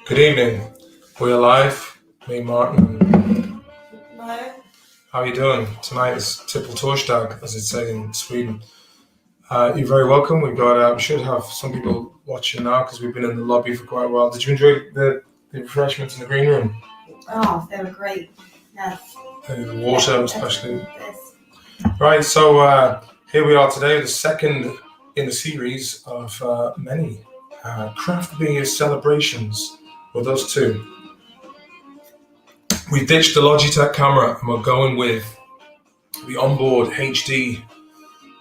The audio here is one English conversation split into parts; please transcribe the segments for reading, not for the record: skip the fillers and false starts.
Good evening. We're live. Me, Martin. No. How are you doing? Tonight is Tipple Torsdag, as it's said in Sweden. You're very welcome. We should have some people watching now because we've been in the lobby for quite a while. Did you enjoy the refreshments in the green room? Oh, they were great. Yes. The water, especially. Right. So here we are today, the second in the series of many craft beer celebrations with us two. We ditched the Logitech camera and we're going with the onboard HD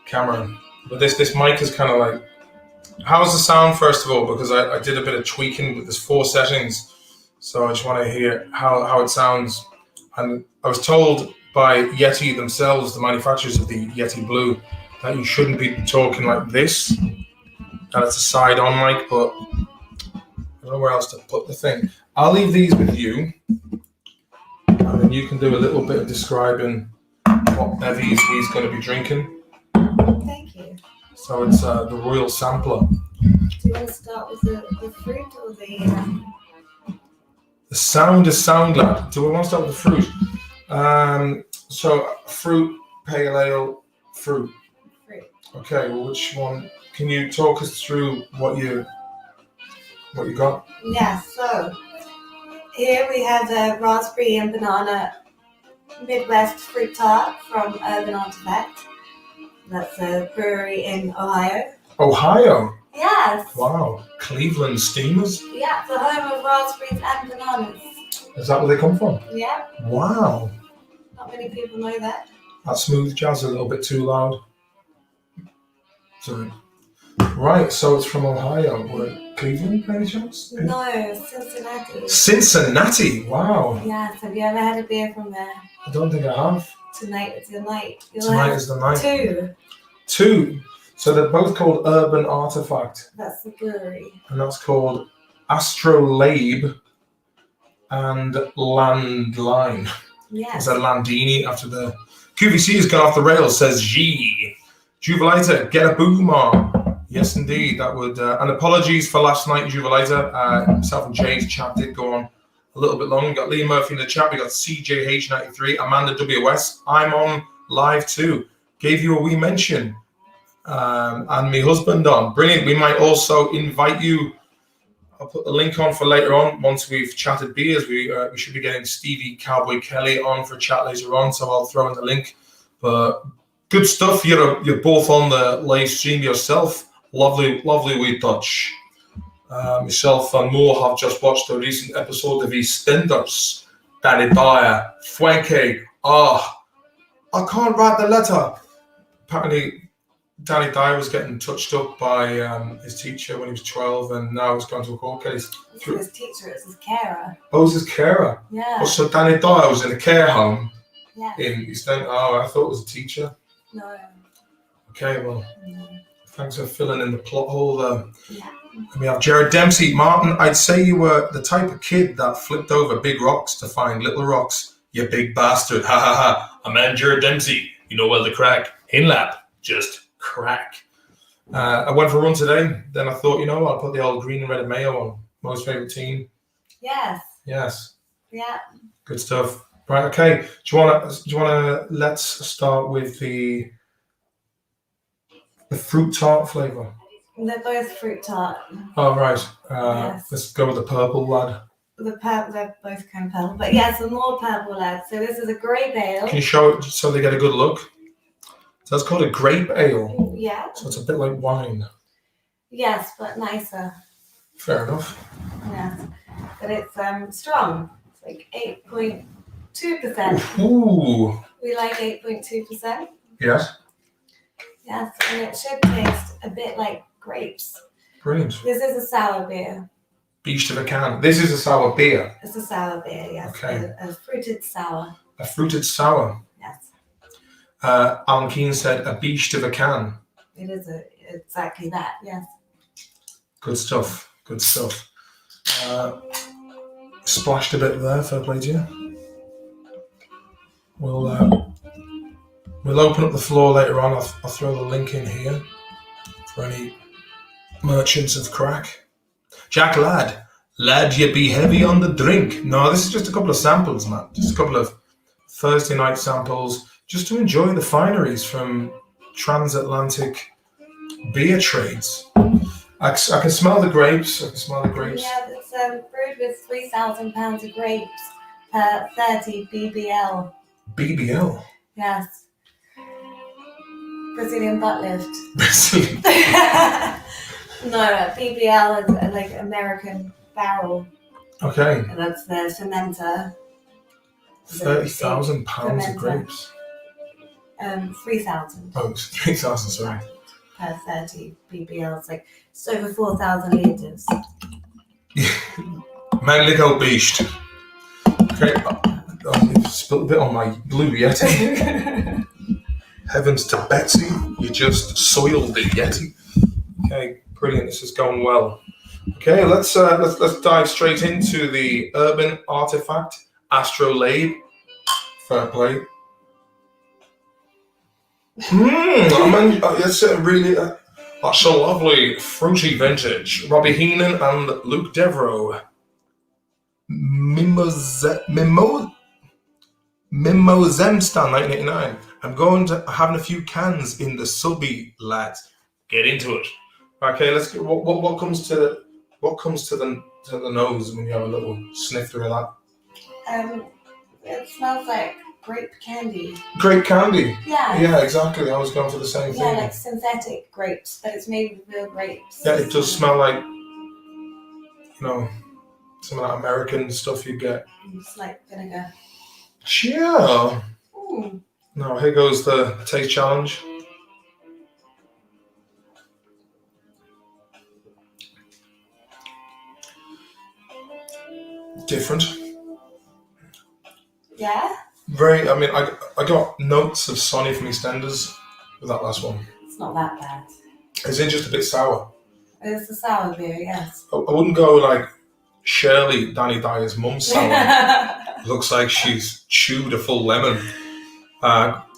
camera. But this mic is kind of like, how's the sound first of all? Because I did a bit of tweaking with there's 4 settings. So I just want to hear how it sounds. And I was told by Yeti themselves, the manufacturers of the Yeti Blue, that you shouldn't be talking like this. That it's a side-on mic, but I don't know where else to put the thing. I'll leave these with you. And then you can do a little bit of describing what bevvies we're going to be drinking. Thank you. So it's the Royal Sampler. Do you want to start with the fruit or the... The sound is sound lad. Do we want to start with the fruit? So fruit, pale ale, fruit. Fruit. Okay, well which one? Can you talk us through what you got? Yeah, so here we have the raspberry and banana Midwest fruit tart from Urban Artifact. That's a brewery in Ohio. Ohio? Yes. Wow. Cleveland Steamers? Yeah, the home of raspberries and bananas. Is that where they come from? Yeah. Wow. Not many people know that. That smooth jazz a little bit too loud. Sorry. Right, so it's from Ohio. Cleveland, by any chance? No, Cincinnati. Cincinnati? Wow. Yes, have you ever had a beer from there? I don't think I have. Tonight is the night. Tonight is the night. Two. So they're both called Urban Artifact. That's the brewery. And that's called Astrolabe and Landline. Yes. Is that Landini after the... QVC has gone off the rails, says G. Jubilator, get a boom on. Yes, indeed. That would... and apologies for last night, Jubilator. Myself and Jay's chat did go on a little bit long. We got Lee Murphy in the chat. We got CJH93, Amanda WS. I'm on live too. Gave you a wee mention. And my husband on. Brilliant. We might also invite you. I'll put the link on for later on. Once we've chatted beers, we should be getting Stevie Cowboy Kelly on for a chat later on. So I'll throw in the link. But good stuff. You're both on the live stream yourself. Lovely wee touch. Myself and Mo have just watched a recent episode of EastEnders. Danny Dyer, Fuenke. I can't write the letter. Apparently, Danny Dyer was getting touched up by his teacher when he was 12, and now he's gone to a court case. It's his teacher, it's his carer. Oh, it's his carer? Yeah. Oh, so Danny Dyer was in a care home in EastEnders. Oh, I thought it was a teacher. No. Okay, well, thanks for filling in the plot hole there. Yeah. And we have Jared Dempsey. Martin, I'd say you were the type of kid that flipped over big rocks to find little rocks. You big bastard. Ha ha ha. I'm man Jared Dempsey. You know well the crack. Hinlap. Just crack. I went for a run today. Then I thought, I'll put the old green and red and mayo on. Most favorite team. Yes. Yes. Yeah. Good stuff. Right. Okay. Do you wanna? Let's start with the fruit tart flavor. They're both fruit tart. Oh right. Yes. Let's go with the purple lad. The purple, they're both kind of purple, but yes, the more purple lad. So this is a grape ale. Can you show it so they get a good look? So that's called a grape ale. Yeah. So it's a bit like wine. Yes, but nicer. Fair enough. Yes, but it's strong. It's like 8.2%. Ooh. We like 8.2%. Yes. Yes, and it should taste a bit like grapes. Brilliant. This is a sour beer. Beast of a can. This is a sour beer. It's a sour beer, yes. Okay. A fruited sour. A fruited sour. Yes. Alan Keane said a beast of a can. It is exactly that, yes. Good stuff. Good stuff. Splashed a bit there, fair play to you. We'll open up the floor later on. I'll throw the link in here for any merchants of crack. Jack Ladd, Lad, you be heavy on the drink. No, this is just a couple of samples, man. Just a couple of Thursday night samples, just to enjoy the fineries from transatlantic beer trades. I can smell the grapes. Yeah, it's brewed with 3,000 pounds of grapes per 30 BBL. BBL? Yes. Brazilian butt lift. Brazilian. No, BBL is like American barrel. Okay. And that's the fermenter. 30,000 pounds of grapes. 3,000. Oh, 3,000, sorry. Per 30 BBL. It's like it's over 4,000 litres. Manlico beast. Okay. I spilled a bit on my blue Yeti. Heavens to Betsy, you just soiled the Yeti. Okay, brilliant. This is going well. Okay, let's dive straight into the urban artifact astrolabe. Fair play. It's a really that's a lovely fruity vintage. Robbie Heenan and Luke Devereaux. Mimosemstan 1989. I'm going to having a few cans in the subby, lads. Get into it. Okay, let's get what comes to the nose when you have a little sniff through that. It smells like grape candy. Grape candy? Yeah. Yeah, exactly. I was going for the same thing. Yeah, like synthetic grapes, but it's made with real grapes. Yeah, it does smell like, some of that American stuff you get. It's like vinegar. Yeah. Mm. Now, here goes the taste challenge. Different. Yeah? I got notes of Sonny from EastEnders with that last one. It's not that bad. It's just a bit sour. It's a sour beer, yes. I wouldn't go like Shirley, Danny Dyer's mum sour. Looks like she's chewed a full lemon.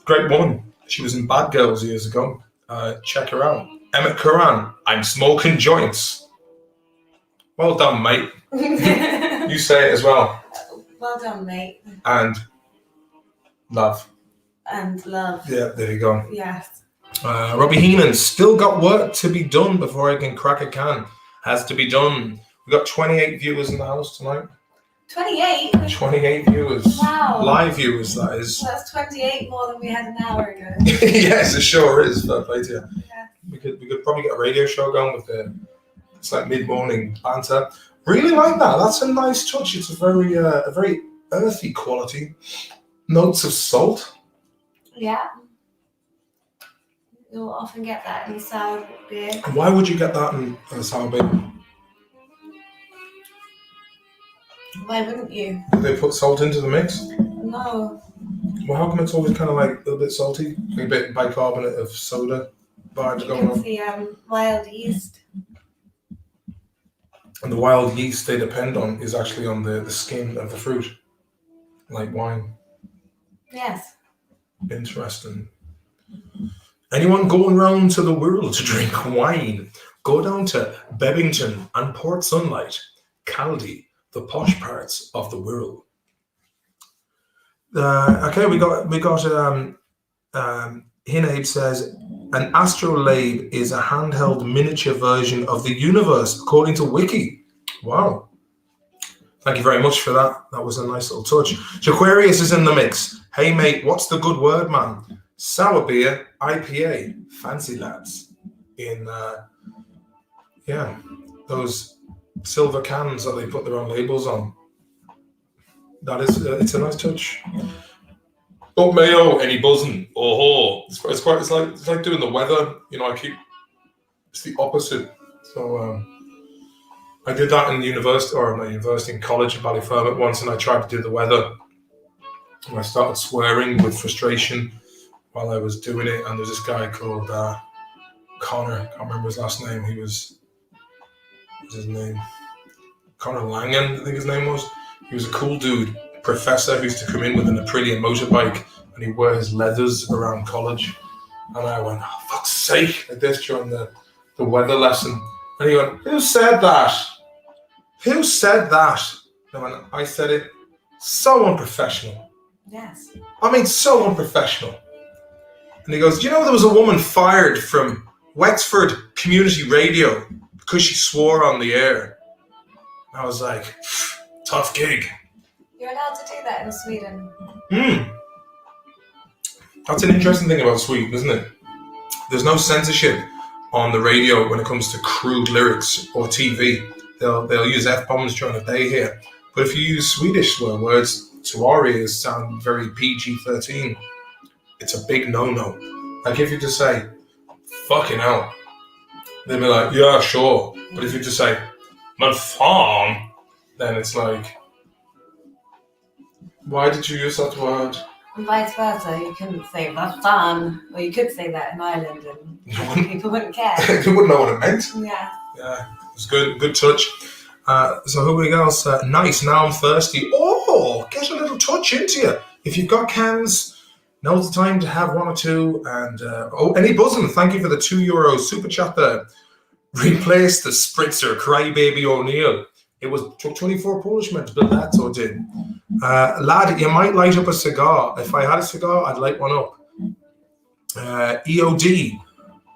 Great woman. She was in Bad Girls years ago. Check her out. Emmett Curran. I'm smoking joints. Well done, mate. You say it as well. Well done, mate. And love. And love. Yeah, there you go. Yes. Robbie Heenan. Still got work to be done before I can crack a can. Has to be done. We've got 28 viewers in the house tonight. 28? 28 viewers. Wow. Live viewers, that is. So that's 28 more than we had an hour ago. Yes, it sure is. Fair play to you. Yeah. We could probably get a radio show going with it's like mid-morning banter. Really like that. That's a nice touch. It's a very earthy quality. Notes of salt. Yeah. You'll often get that in sour beer. And why would you get that in a sour beer? Why wouldn't you? Did they put salt into the mix? No. Well, how come it's always kind of like a little bit salty? Like a bit bicarbonate of soda vibes going on? It's the wild yeast. And the wild yeast they depend on is actually on the skin of the fruit, like wine. Yes. Interesting. Anyone going round to the world to drink wine? Go down to Bevington and Port Sunlight, Caldy, the posh parts of the world. Okay, we got Hinabe says an astrolabe is a handheld miniature version of the universe, according to Wiki. Wow. Thank you very much for that. That was a nice little touch. Jaquarius is in the mix. Hey mate, what's the good word, man? Sour beer, IPA, fancy lads. In those silver cans that they put their own labels on. That is, it's a nice touch. Up mayo, any buzzing? Oh, it's like doing the weather. It's the opposite. So I did that in university, in college in Ballyfermot once, and I tried to do the weather. And I started swearing with frustration while I was doing it. And there's this guy called Connor. I can't remember his last name. What's his name? Connor Langan, I think his name was. He was a cool dude, professor who used to come in with an Aprilia motorbike, and he'd wear his leathers around college. And I went, oh, fuck's sake, like this during the weather lesson. And he went, who said that? Who said that? No, when I said it, so unprofessional. Yes. I mean, so unprofessional. And he goes, do you know there was a woman fired from Wexford Community Radio because she swore on the air? I was like, tough gig. You're allowed to do that in Sweden. That's an interesting thing about Sweden, isn't it? There's no censorship on the radio when it comes to crude lyrics or TV. They'll use F-bombs during the day here. But if you use Swedish swear words, to our ears sound very PG-13. It's a big no-no. Like if you just say, fucking hell, they'll be like, yeah, sure. But if you just say, men fan, then it's like, why did you use that word? And vice versa, you couldn't say "vad fan," or you could say that in Ireland, and people wouldn't care. You wouldn't know what it meant. Yeah. Yeah, it was good touch. So who we got? Nice, now I'm thirsty. Oh, get a little touch into you. If you've got cans, now's the time to have one or two. And any buzzing, thank you for the €2 super chat there. Replace the spritzer, Crybaby O'Neill. It took 24 Polish men to build that, so it did. Lad, you might light up a cigar. If I had a cigar, I'd light one up. EOD.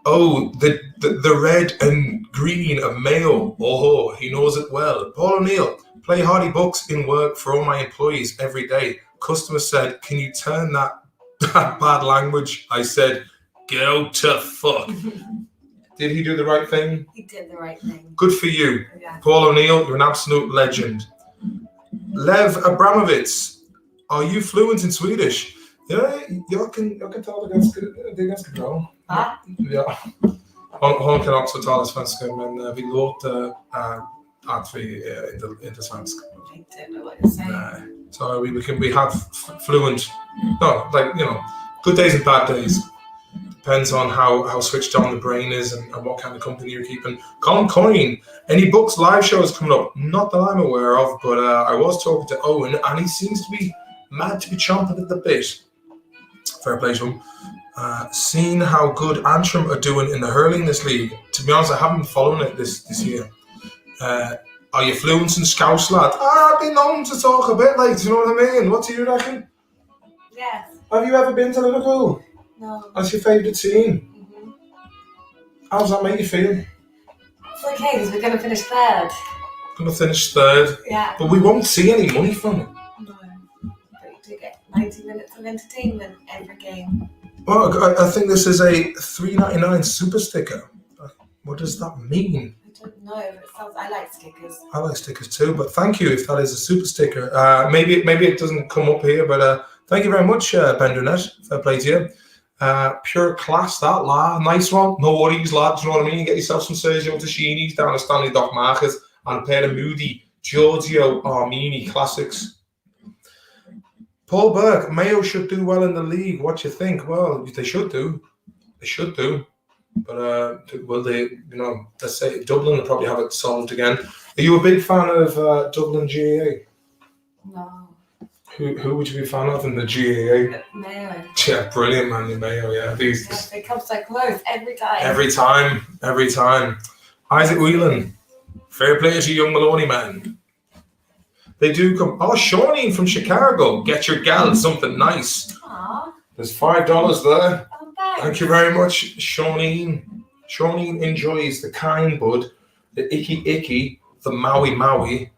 Oh, the red and green of Mayo. Oh, he knows it well. Paul O'Neill. Play Hardy Books in work for all my employees every day. Customer said, can you turn that bad language? I said, go to fuck. Did he do the right thing? He did the right thing. Good for you. Yeah. Paul O'Neill, you're an absolute legend. Lev Abramovitz, are you fluent in Swedish? Ja, jag kan tala det är ganska bra. Ja. Hon kan också tala svenska, men vi låter att vi inte svenska. I don't know what you're saying. So we have fluent, no, like, you know, good days and bad days. Depends on how switched on the brain is and what kind of company you're keeping. Colin Coyne, any books, live shows coming up? Not that I'm aware of, but I was talking to Owen and he seems to be mad to be chomping at the bit. Fair play to him. Seeing how good Antrim are doing in the hurling this league. To be honest, I haven't been following it this year. Are you fluent in Scouse, lad? I've been known to talk a bit, like, do you know what I mean? What do you reckon? Yes. Have you ever been to Liverpool? No. That's your favourite team? Mm-hmm. How does that make you feel? It's okay, because we're going to finish third. Going to finish third. Yeah. But we won't see any money from it. No. But you do get 90 minutes of entertainment every game. Well, I think this is a $3.99 super sticker. What does that mean? I don't know. I like stickers. I like stickers too, but thank you if that is a super sticker. Maybe it doesn't come up here, but thank you very much, Ben Dunette. Fair play to you. Pure class, that lad. Nice one. No worries, lad. Do you know what I mean? You get yourself some Sergio Tacchini's down at Stanley Dock Market and a pair of Moody Giorgio Armini classics. Paul Burke, Mayo should do well in the league. What do you think? Well, they should do. They should do. But will they, you know, let's say Dublin will probably have it solved again. Are you a big fan of Dublin GAA? No. Who would you be a fan of in the GAA? Mayo. Yeah, brilliant, man, the Mayo, yeah. Yes, they come so close every time. Every time. Isaac Whelan, fair play to young Maloney, man. They do come. Oh, Shawneen from Chicago, get your gal something nice. Aww. There's $5 there. Oh, thanks. Thank you very much, Shawneen. Shawneen enjoys the kind bud, the icky, the Maui,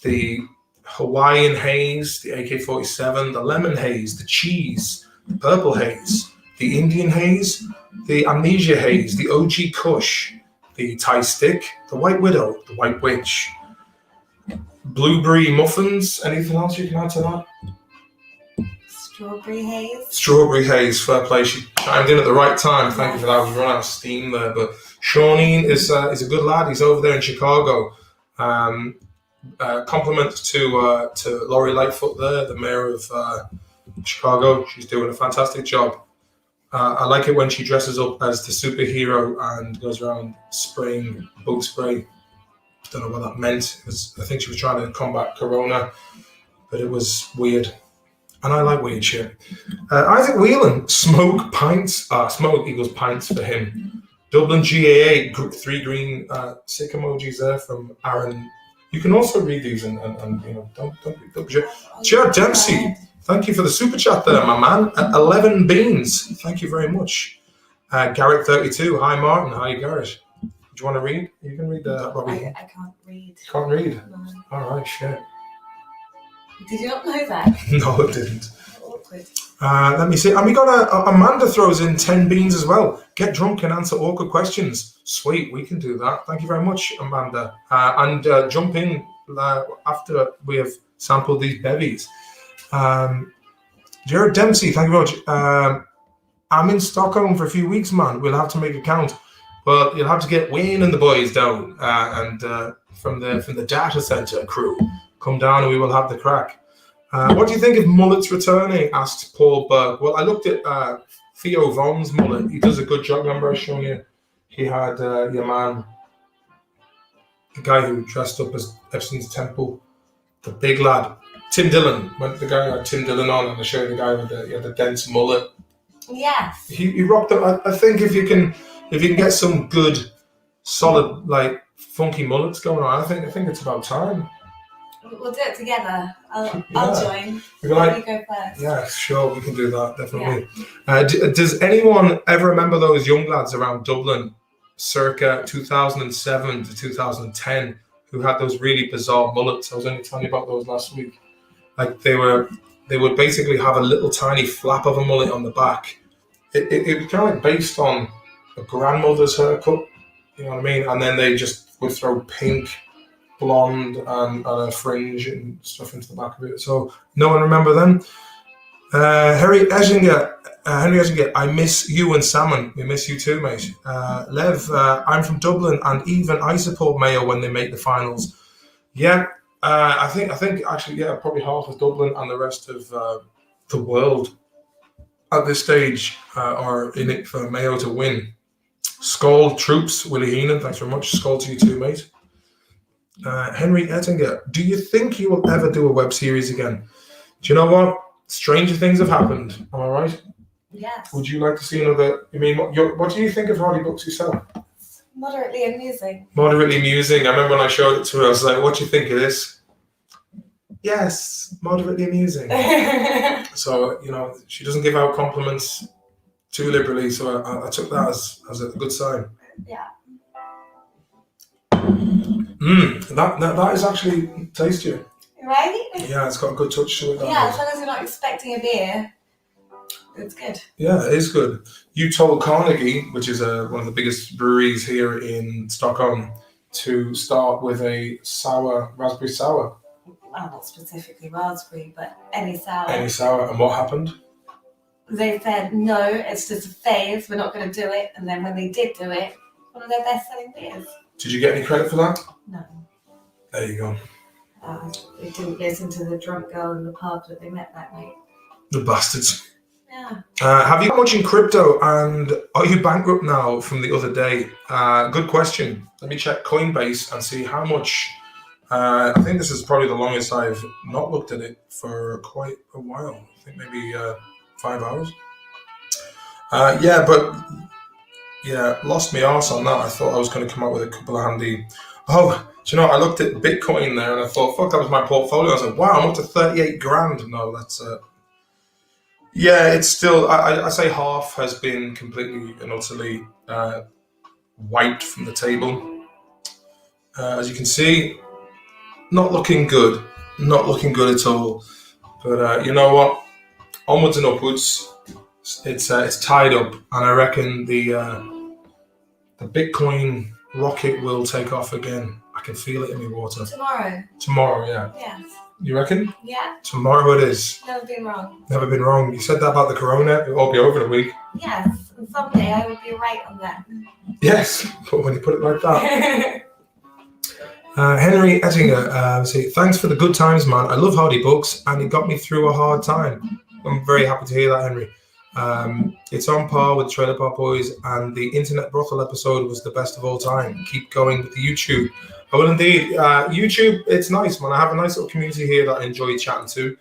the Hawaiian haze, the AK-47, the lemon haze, the cheese, the purple haze, the Indian haze, the amnesia haze, the OG Kush, the Thai stick, the white widow, the white witch, blueberry muffins. Anything else you can add to that? Strawberry haze. Strawberry haze, fair play. She chimed in at the right time. Thank you for that. We've run out of steam there, but Shawneen is a good lad. He's over there in Chicago. Compliment to Laurie Lightfoot there, the mayor of Chicago. She's doing a fantastic job. I like it when she dresses up as the superhero and goes around spraying bug spray. Don't know what that meant. I think she was trying to combat Corona, but it was weird. And I like weird shit. Isaac Whelan, smoke pints. Smoke equals pints for him. Dublin GAA, 3 green sick emojis there from Aaron. You can also read these and don't be Jared Dempsey, thank you for the super chat there, my man. 11 beans, thank you very much. Garrett 32, hi Martin, hi Garrett. Do you want to read? You can read that, Robbie. I can't read. You can't read? No. All right, shit. Did you not know that? No, I didn't. Awkward. Let me see. And we got Amanda throws in 10 beans as well. Get drunk and answer awkward questions. Sweet, we can do that. Thank you very much, Amanda. And jump in after we have sampled these bevies. Jared Dempsey, thank you very much. I'm in Stockholm for a few weeks, man. We'll have to make it count. But you'll have to get Wayne and the boys down and from the data center crew. Come down and we will have the crack. What do you think of mullets returning? Asked Paul Burke. Well, I looked at Theo Von's mullet. He does a good job. Remember I was showing you? He had your man, the guy who dressed up as Epstein's Temple, the big lad, Tim Dillon. The guy who had Tim Dillon on, and I showed the guy with the dense mullet. Yes. He rocked it. I think if you can get some good, solid, like funky mullets going on, I think it's about time. We'll do it together. I'll join. You go first. Yeah, sure, we can do that, definitely. Yeah. Does anyone ever remember those young lads around Dublin, circa 2007 to 2010, who had those really bizarre mullets? I was only telling you about those last week. Like they would basically have a little tiny flap of a mullet on the back. It was kind of like based on a grandmother's haircut, you know what I mean? And then they just would throw pink, blonde and a fringe and stuff into the back of it. So no one remember them. Henry Eschinger, I miss you and Salmon. We miss you too, mate. Lev, I'm from Dublin and even I support Mayo when they make the finals. Yeah, I think actually, yeah, probably half of Dublin and the rest of the world at this stage are in it for Mayo to win. Skull Troops, Willie Heenan, thanks very much. Skull to you too, mate. Henry Ettinger, do you think you will ever do a web series again? Do you know what? Stranger things have happened. Am I right? Yes. Would you like to see another? I mean, what do you think of Hardy books yourself? Moderately amusing. Moderately amusing. I remember when I showed it to her, I was like, "What do you think of this?" Yes, moderately amusing. So she doesn't give out compliments too liberally, so I took that as a good sign. Yeah. That is actually tastier. Right? Yeah, it's got a good touch to it. Yeah, as long as you're not expecting a beer, it's good. Yeah, it is good. You told Carnegie, which is one of the biggest breweries here in Stockholm, to start with a raspberry sour. Well, not specifically raspberry, but any sour. Any sour. And what happened? They said, no, it's just a phase, we're not going to do it. And then when they did do it, one of their best-selling beers. Did you get any credit for that? No. There you go. They didn't listen to the drunk girl in the pub that they met that night. The bastards. Yeah. Have you got much in crypto and are you bankrupt now from the other day? Good question. Let me check Coinbase and see how much. I think this is probably the longest I've not looked at it for quite a while. I think maybe 5 hours. Lost my arse on that. I thought I was going to come out with a couple of handy. Oh, do you know, I looked at Bitcoin there and I thought, fuck, that was my portfolio. I was like, wow, I'm up to 38 grand. No, that's it's still, I say half has been completely and utterly wiped from the table. As you can see, not looking good. Not looking good at all. But you know what? Onwards and upwards. It's tied up, and I reckon the Bitcoin rocket will take off again. I can feel it in my water. Tomorrow, yeah. Yes. You reckon? Yeah. Tomorrow it is. Never been wrong. Never been wrong. You said that about the corona. It'll all be over in a week. Yes, and someday I would be right on that. Yes, but when you put it like that. Henry Ettinger, thanks for the good times, man. I love Hardy books, and it got me through a hard time. I'm very happy to hear that, Henry. It's on par with Trailer Park Boys, and the Internet Brothel episode was the best of all time. Keep going with the YouTube. I will indeed. YouTube, it's nice, man. I have a nice little community here that I enjoy chatting to,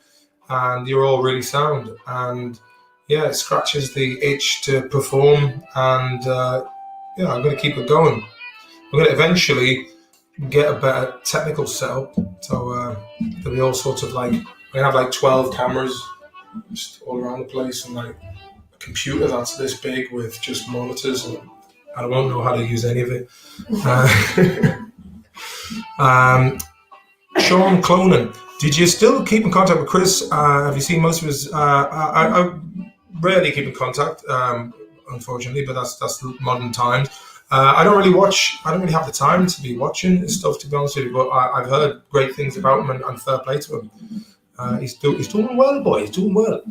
and you're all really sound. And yeah, it scratches the itch to perform, and I'm going to keep it going. I'm going to eventually get a better technical setup. So there'll be all sorts of like, we have like 12 cameras just all around the place, and like a computer that's this big with just monitors, and I won't know how to use any of it. Sean Clonan, did you still keep in contact with Chris? Have you seen most of his? I rarely keep in contact, unfortunately, but that's modern times. I don't really watch. I don't really have the time to be watching his stuff, to be honest with you. But I've heard great things about him, and fair play to him. He's doing well, boy. He's doing well.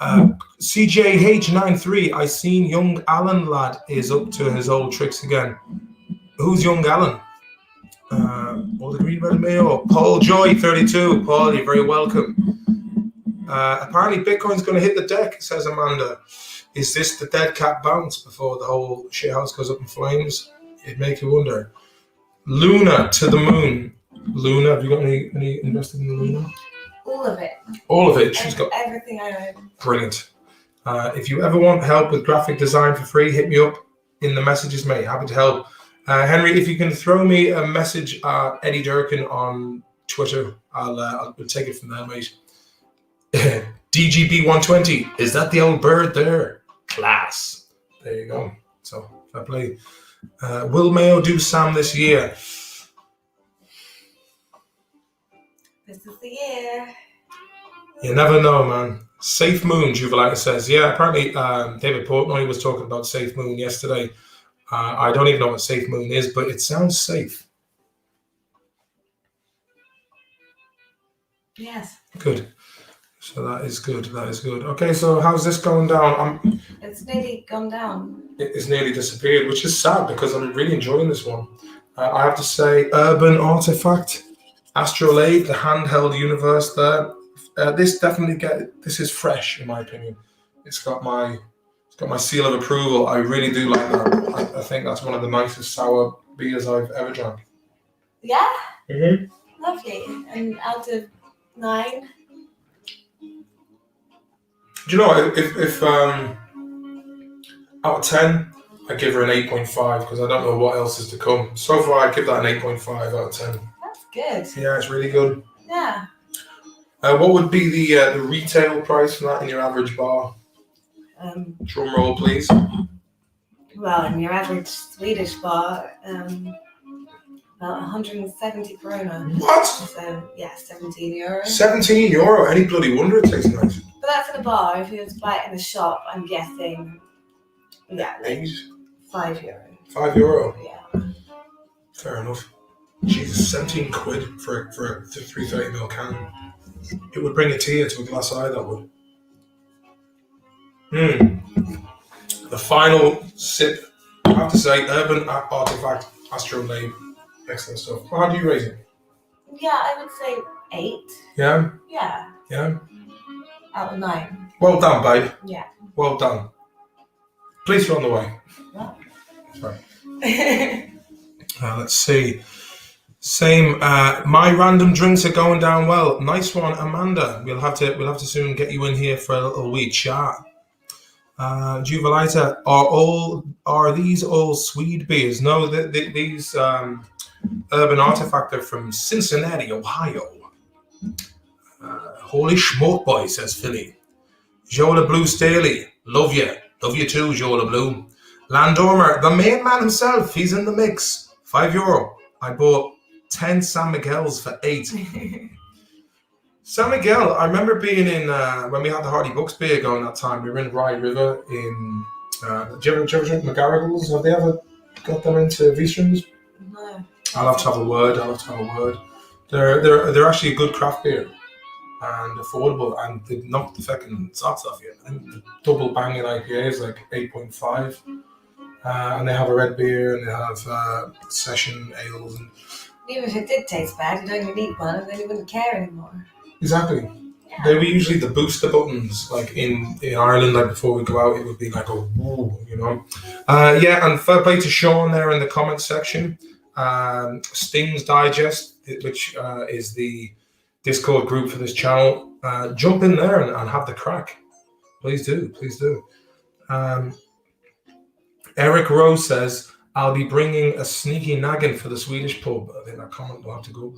CJH93, I seen young Alan lad is up to his old tricks again. Who's young Alan? All the green red mayo. Paul Joy 32. Paul, you're very welcome. Apparently Bitcoin's going to hit the deck, says Amanda. Is this the dead cat bounce before the whole shithouse goes up in flames? It'd make you wonder. Luna to the moon. Luna, have you got any invested in the Luna? All of it. All of it. She's got everything I own. Brilliant. If you ever want help with graphic design for free, hit me up in the messages, mate. Happy to help. Henry, if you can throw me a message at Eddie Durkin on Twitter, I'll take it from there, mate. DGB120, is that the old bird there? Class. There you go. So, fair play. Will Mayo do Sam this year? This is the year. You never know, man. Safe Moon, Juvelita says. Yeah, apparently David Portnoy was talking about Safe Moon yesterday. I don't even know what Safe Moon is, but it sounds safe. Yes. Good. So that is good. That is good. Okay, so how's this going down? It's nearly gone down. It's nearly disappeared, which is sad because I'm really enjoying this one. I have to say, Urban Artifact, Astrolabe, the handheld universe there. This is fresh in my opinion. It's got my seal of approval. I really do like that. I think that's one of the nicest sour beers I've ever drank. Yeah? Mm-hmm. Lovely. And out of 9? Do you know, if out of 10, I give her an 8.5 because I don't know what else is to come. So far, I give that an 8.5 out of 10. That's good. Yeah, it's really good. Yeah. What would be the retail price for that in your average bar? Drum roll, please. Well, in your average Swedish bar, about 170 krona. What? So, yeah, 17 euros. 17 euro? Any bloody wonder it tastes nice. But that's in a bar. If you was to buy it in a shop, I'm guessing, yeah, like 5 euro. 5 euro? Yeah. Fair enough. Jesus, 17 quid for a 330ml can. It would bring a tear to a glass eye, that would. The final sip, I have to say, Urban Artifact, Astrolabe. Excellent stuff. Well, how do you rate it? Yeah, I would say 8. Yeah? Yeah. Yeah? Out of 9. Well done, babe. Yeah. Well done. Police are on the way. Well. Sorry. Let's see. Same. My random drinks are going down well. Nice one, Amanda. We'll have to soon get you in here for a little wee chat. Juvelita, are these all Swede beers? No, these Urban Artifact are from Cincinnati, Ohio. Holy schmoke, boy, says Philly. Jola Blue Staley, love you too, Jola Blue. Landormer, the main man himself, he's in the mix. €5. I bought 10 San Miguel's for 8. San Miguel, I remember being in, when we had the Hardy Bucks beer going that time, we were in Rye River in, do you ever drink McGarrigles? Have they ever got them into V-Strings? No. I'll have to have a word. They're actually a good craft beer and affordable, and they knock the fucking socks off you. I think the double banging IPA is like 8.5. And they have a red beer and they have session ales. And even if it did taste bad, you'd only need one and then you wouldn't care anymore. Exactly. Yeah. They were usually the booster buttons, like in Ireland, like before we go out, it would be like a woo, you know. Yeah, and fair play to Sean there in the comments section. Sting's Digest, which is the Discord group for this channel. Jump in there and have the crack. Please do. Eric Rowe says, I'll be bringing a sneaky naggin for the Swedish pub. I think that comment will have to go up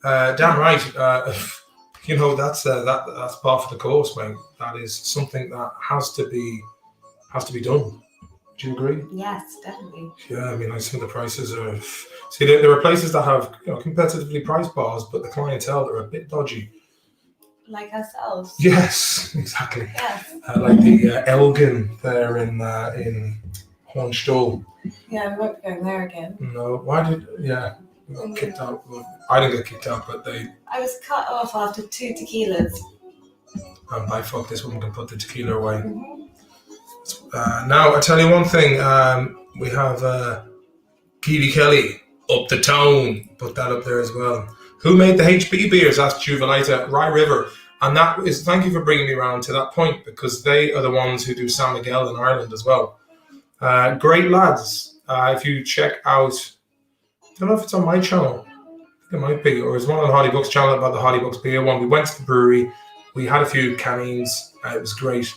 there. Damn right. That's part of the course, mate. That is something that has to be done. Do you agree? Yes, definitely. Yeah, I mean, I think the prices are. See, there are places that have competitively priced bars, but the clientele are a bit dodgy. Like ourselves. Yes, exactly. Yes. Like the Elgin there in Hornstull. Yeah, we won't be going there again. No, why did? Yeah, we got kicked out. Well, I didn't get kicked out, but they. I was cut off after 2 tequilas. And by fuck, this woman can put the tequila away. Mm-hmm. Now, I tell you one thing. We have Keely Kelly up the town. Put that up there as well. Who made the HB beers? Asked Juvelita. Rye River. And that is, thank you for bringing me around to that point, because they are the ones who do San Miguel in Ireland as well. Great lads. If you check out, I don't know if it's on my channel. I think it might be, or it's one on the Hardy Bucks channel about the Hardy Bucks beer one. We went to the brewery. We had a few cannings. It was great.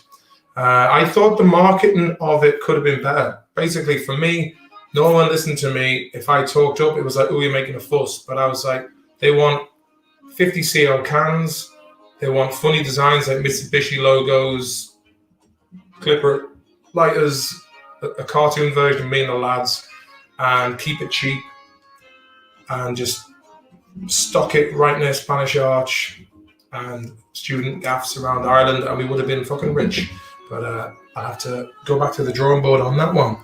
I thought the marketing of it could have been better. Basically, for me, no one listened to me. If I talked up, it was like, oh, you're making a fuss. But I was like, they want 50 CL cans. They want funny designs like Mitsubishi logos, Clipper lighters, a cartoon version of me and the lads, and keep it cheap. And just stock it right near Spanish Arch and student gaffs around Ireland, and we would have been fucking rich. But I have to go back to the drawing board on that one.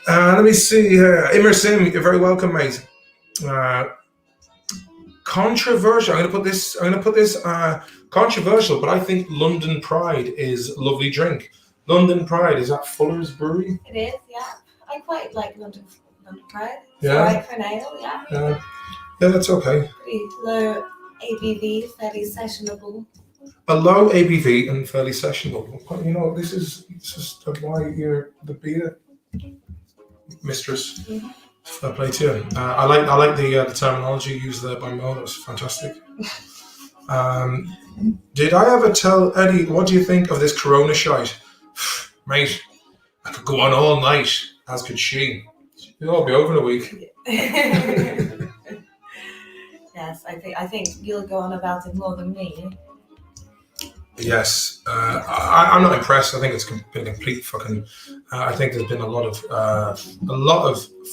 Let me see here. Immer Sim, you're very welcome, mate. Controversial. I'm going to put this controversial, but I think London Pride is a lovely drink. London Pride, is that Fuller's Brewery? It is, yeah. I quite like London Pride. It's Yeah. alright for an ale, yeah. Yeah, that's okay. Pretty low ABV, fairly sessionable. A low ABV and fairly sessionable. This is why you're the beer mistress. Mm-hmm. Fair play to you. I like the terminology used there by Mo. That was fantastic. Did I ever tell Eddie, what do you think of this Corona shite? Mate, I could go on all night, as could she. It'll all be over in a week. Yes, I think you'll go on about it more than me. Yes, I'm not impressed. I think it's been a complete fucking. I think there's been a lot of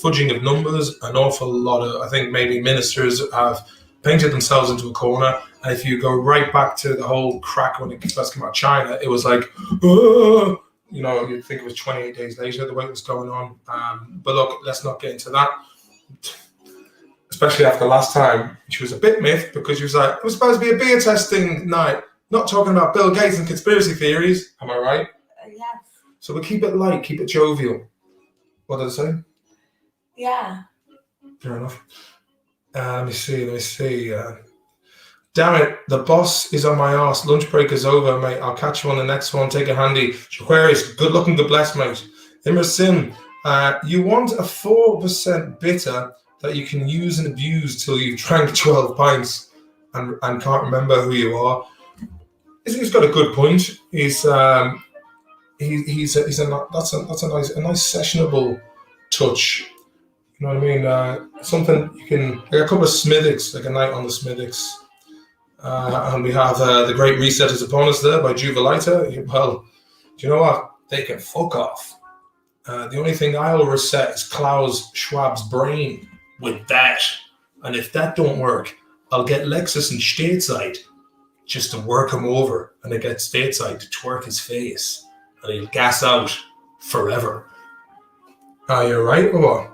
fudging of numbers, an awful lot of. I think maybe ministers have painted themselves into a corner. And if you go right back to the whole crack when it first came out of China, it was like, oh! You'd think it was 28 days later the way it was going on. But look, let's not get into that. Especially after last time, she was a bit miffed because she was like, it was supposed to be a beer testing night. Not talking about Bill Gates and conspiracy theories. Am I right? Yes. So we'll keep it light, keep it jovial. What did I say? Yeah. Fair enough. Let me see. Damn it, the boss is on my arse. Lunch break is over, mate. I'll catch you on the next one. Take it handy. Aquarius, good luck and good bless, mate. Immer Sim, you want a 4% bitter that you can use and abuse till you've drank 12 pints and can't remember who you are. He's got a good point. That's a nice sessionable touch. You know what I mean? Something you can, like a couple of Smithwick's, like a night on the Smithwick's. And we have The Great Reset is upon us there by Juvelita. Well, do you know what? They can fuck off. The only thing I'll reset is Klaus Schwab's brain with that. And if that don't work, I'll get Lexus and Stateside just to work him over, and I get Stateside to twerk his face, and he'll gas out forever. Are you right or what?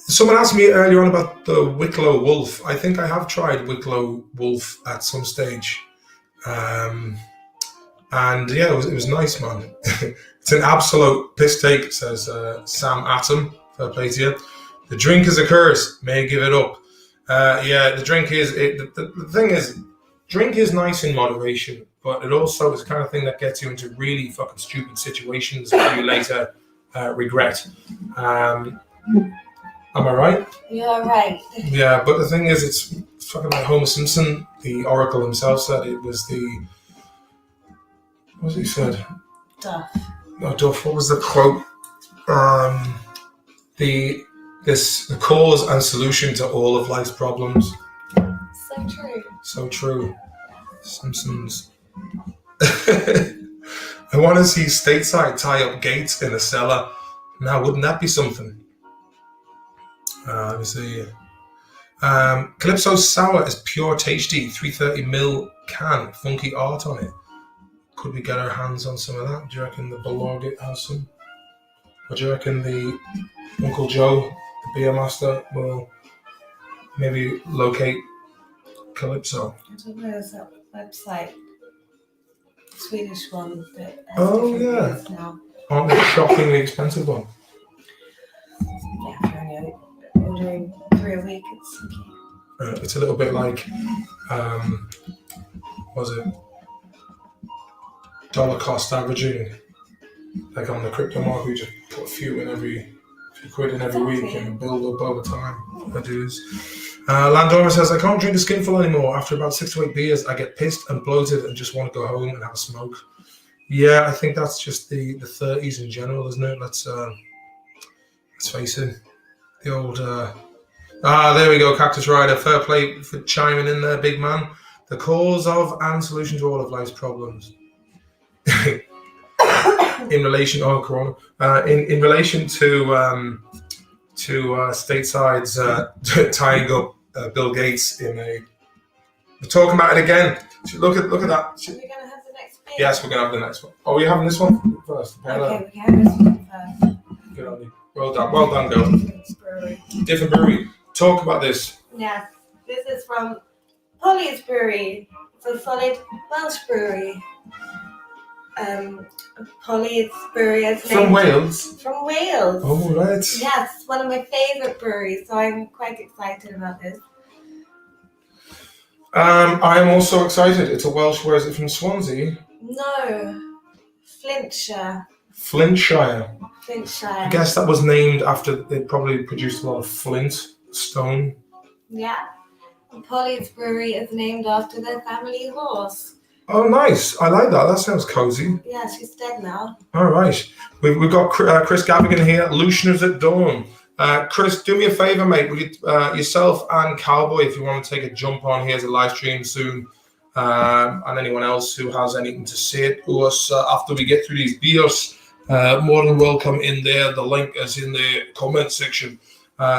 Someone asked me earlier on about the Wicklow Wolf. I think I have tried Wicklow Wolf at some stage. And yeah, it was nice, man. It's an absolute piss take, says Sam Atom. Fair play to you. The drink is a curse. May give it up. Yeah, the drink is. The thing is, drink is nice in moderation, but it also is the kind of thing that gets you into really fucking stupid situations that you later regret. Am I right? You're right. Yeah, but the thing is, it's fucking like Homer Simpson, the Oracle himself, said it was the. What was he said? Duff. Oh, Duff, what was the quote? The cause and solution to all of life's problems. So true. So true. Simpsons. I want to see stateside tie up gates in a cellar. Now, wouldn't that be something? Let me see. Calypso Sour is pure tasty. 330ml can. Funky art on it. Could we get our hands on some of that? Do you reckon the blog it has some? Or do you reckon the Uncle Joe, the beer master, will maybe locate Calypso? I don't know, there's that website, Swedish one that has Oh, different yeah. beers now. Aren't they a shockingly expensive one? Yeah, if you're only ordering 3 a week, it's okay. It's a little bit like, was it dollar cost averaging? Like on the crypto market, you just put a few quid in every week and build up over time. That is. Landora says, I can't drink a skinful anymore. After about 6 to 8 beers, I get pissed and bloated and just want to go home and have a smoke. Yeah, I think that's just the 30s in general, isn't it? Let's face it. The old... there we go, Cactus Rider. Fair play for chiming in there, big man. The cause of and solution to all of life's problems. In relation, Corona. In relation to stateside's tying up Bill Gates in a. We're talking about it again. Look at that. Are we going to have the next beer? Yes, we're gonna have the next one. Oh, are you having this one first? Okay, we can have this one first. Good on you. Well done, girl. Brewery. Different brewery. Talk about this. Yes, this is from Polly's Brewery. It's a solid Welsh brewery. Polly's Brewery is From Wales. From Wales. Oh, right. Yes, one of my favourite breweries, so I'm quite excited about this. I am also excited. It's a Welsh. Where is it from? Swansea? No, Flintshire. Flintshire. Flintshire. I guess that was named after they probably produced a lot of flint stone. Yeah. And Polly's Brewery is named after their family horse. Oh, nice. I like that. That sounds cozy. Yeah, she's dead now. All right. We've got Chris Gavigan here. Lucianers at Dawn. Chris, do me a favour, mate. Will you, yourself and Cowboy, if you want to take a jump on, here's a live stream soon. And anyone else who has anything to say to us after we get through these beers, more than welcome in there. The link is in the comment section.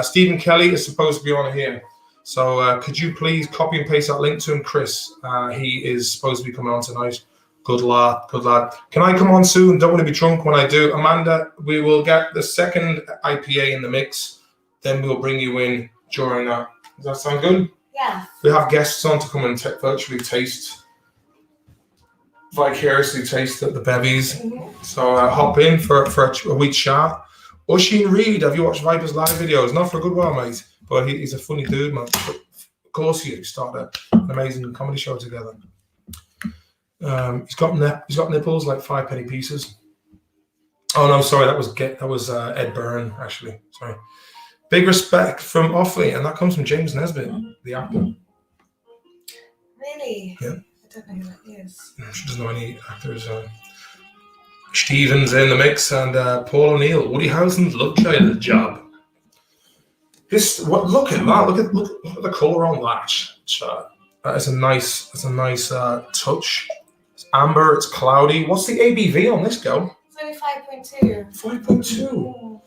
Stephen Kelly is supposed to be on here. So could you please copy and paste that link to him, Chris? He is supposed to be coming on tonight. Good lad, good lad. Can I come on soon? Don't want to be drunk when I do. Amanda, we will get the second IPA in the mix. Then we'll bring you in during that. Does that sound good? Yeah. We have guests on to come and virtually vicariously taste the bevvies. Mm-hmm. So hop in for a wee chat. Oisin Reid, have you watched Viper's live videos? Not for a good while, mate. But he's a funny dude, man. Of course, he started an amazing comedy show together. He's got nipples like 5-penny pieces. Oh no, sorry, that was Ed Byrne actually. Sorry. Big respect from Offley, and that comes from James Nesbitt, the actor. Really? Yeah. I don't know who that is. She doesn't know any actors. Stevens in the mix, and Paul O'Neill. Woody Harrelson's love child job. Look at that! Look at the colour on that. That is a nice touch. It's amber. It's cloudy. What's the ABV on this, girl? It's only 5.2. 5.2.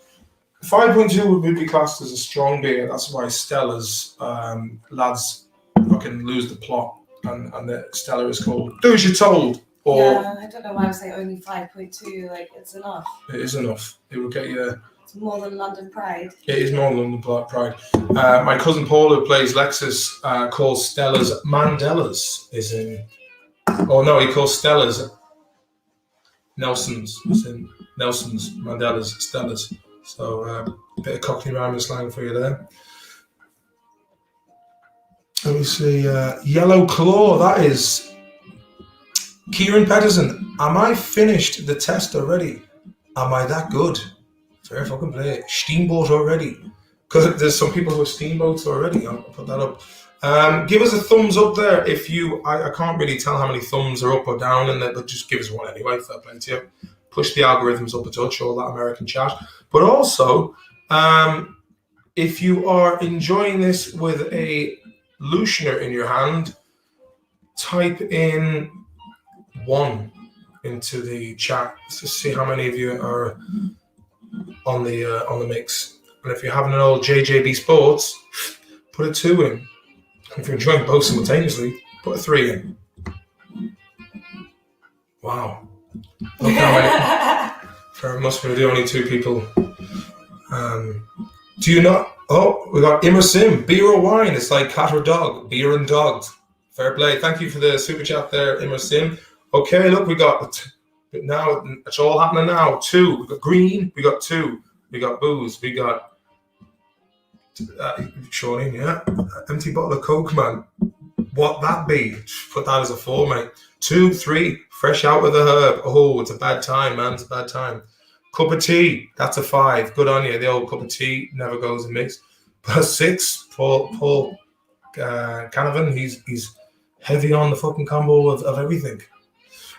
5.2 would be classed as a strong beer. That's why Stella's lads fucking lose the plot, and the Stella is called "Do as You're Told." Or yeah, I don't know why I say only 5.2. Like, it's enough. It is enough. It will get you. It's more than London Pride. It is more than London Pride. My cousin Paul, who plays Lexus, calls Stella's Mandelas. He calls Stella's Nelson's. It's in Nelson's, Mandela's, Stella's. So a bit of Cockney rhyming slang for you there. Let me see. Yellow Claw, that is. Kieran Pedersen, am I finished the test already? Am I that good? Fair fucking play. Steamboat already. Because there's some people who are steamboats already. I'll put that up. Give us a thumbs up there if you... I can't really tell how many thumbs are up or down in there, but just give us one anyway. Fair play to you. push the algorithms up a touch, all that American chat. But also, if you are enjoying this with a Lutioner in your hand, type in 1 into the chat to see how many of you are on the mix. And if you're having an old JJB Sports, put a 2 in. If you're enjoying both simultaneously, put a 3 in. Wow. Look how many. Fair must be the only 2 people. Do you not? Oh, we got Immer Sim. Beer or wine? It's like cat or dog. Beer and dogs. Fair play. Thank you for the super chat there, Immer Sim. Okay, look, we got now. It's all happening now. 2. We got green. We got 2. We got booze. We got Shawnee. Yeah, empty bottle of Coke, man. What that be? Put that as a 4, mate. 2, 3. Fresh out with the herb. Oh, it's a bad time, man. It's a bad time. Cup of tea. That's a 5. Good on you. The old cup of tea never goes amiss. But a 6. Paul Canavan. He's heavy on the fucking combo of everything.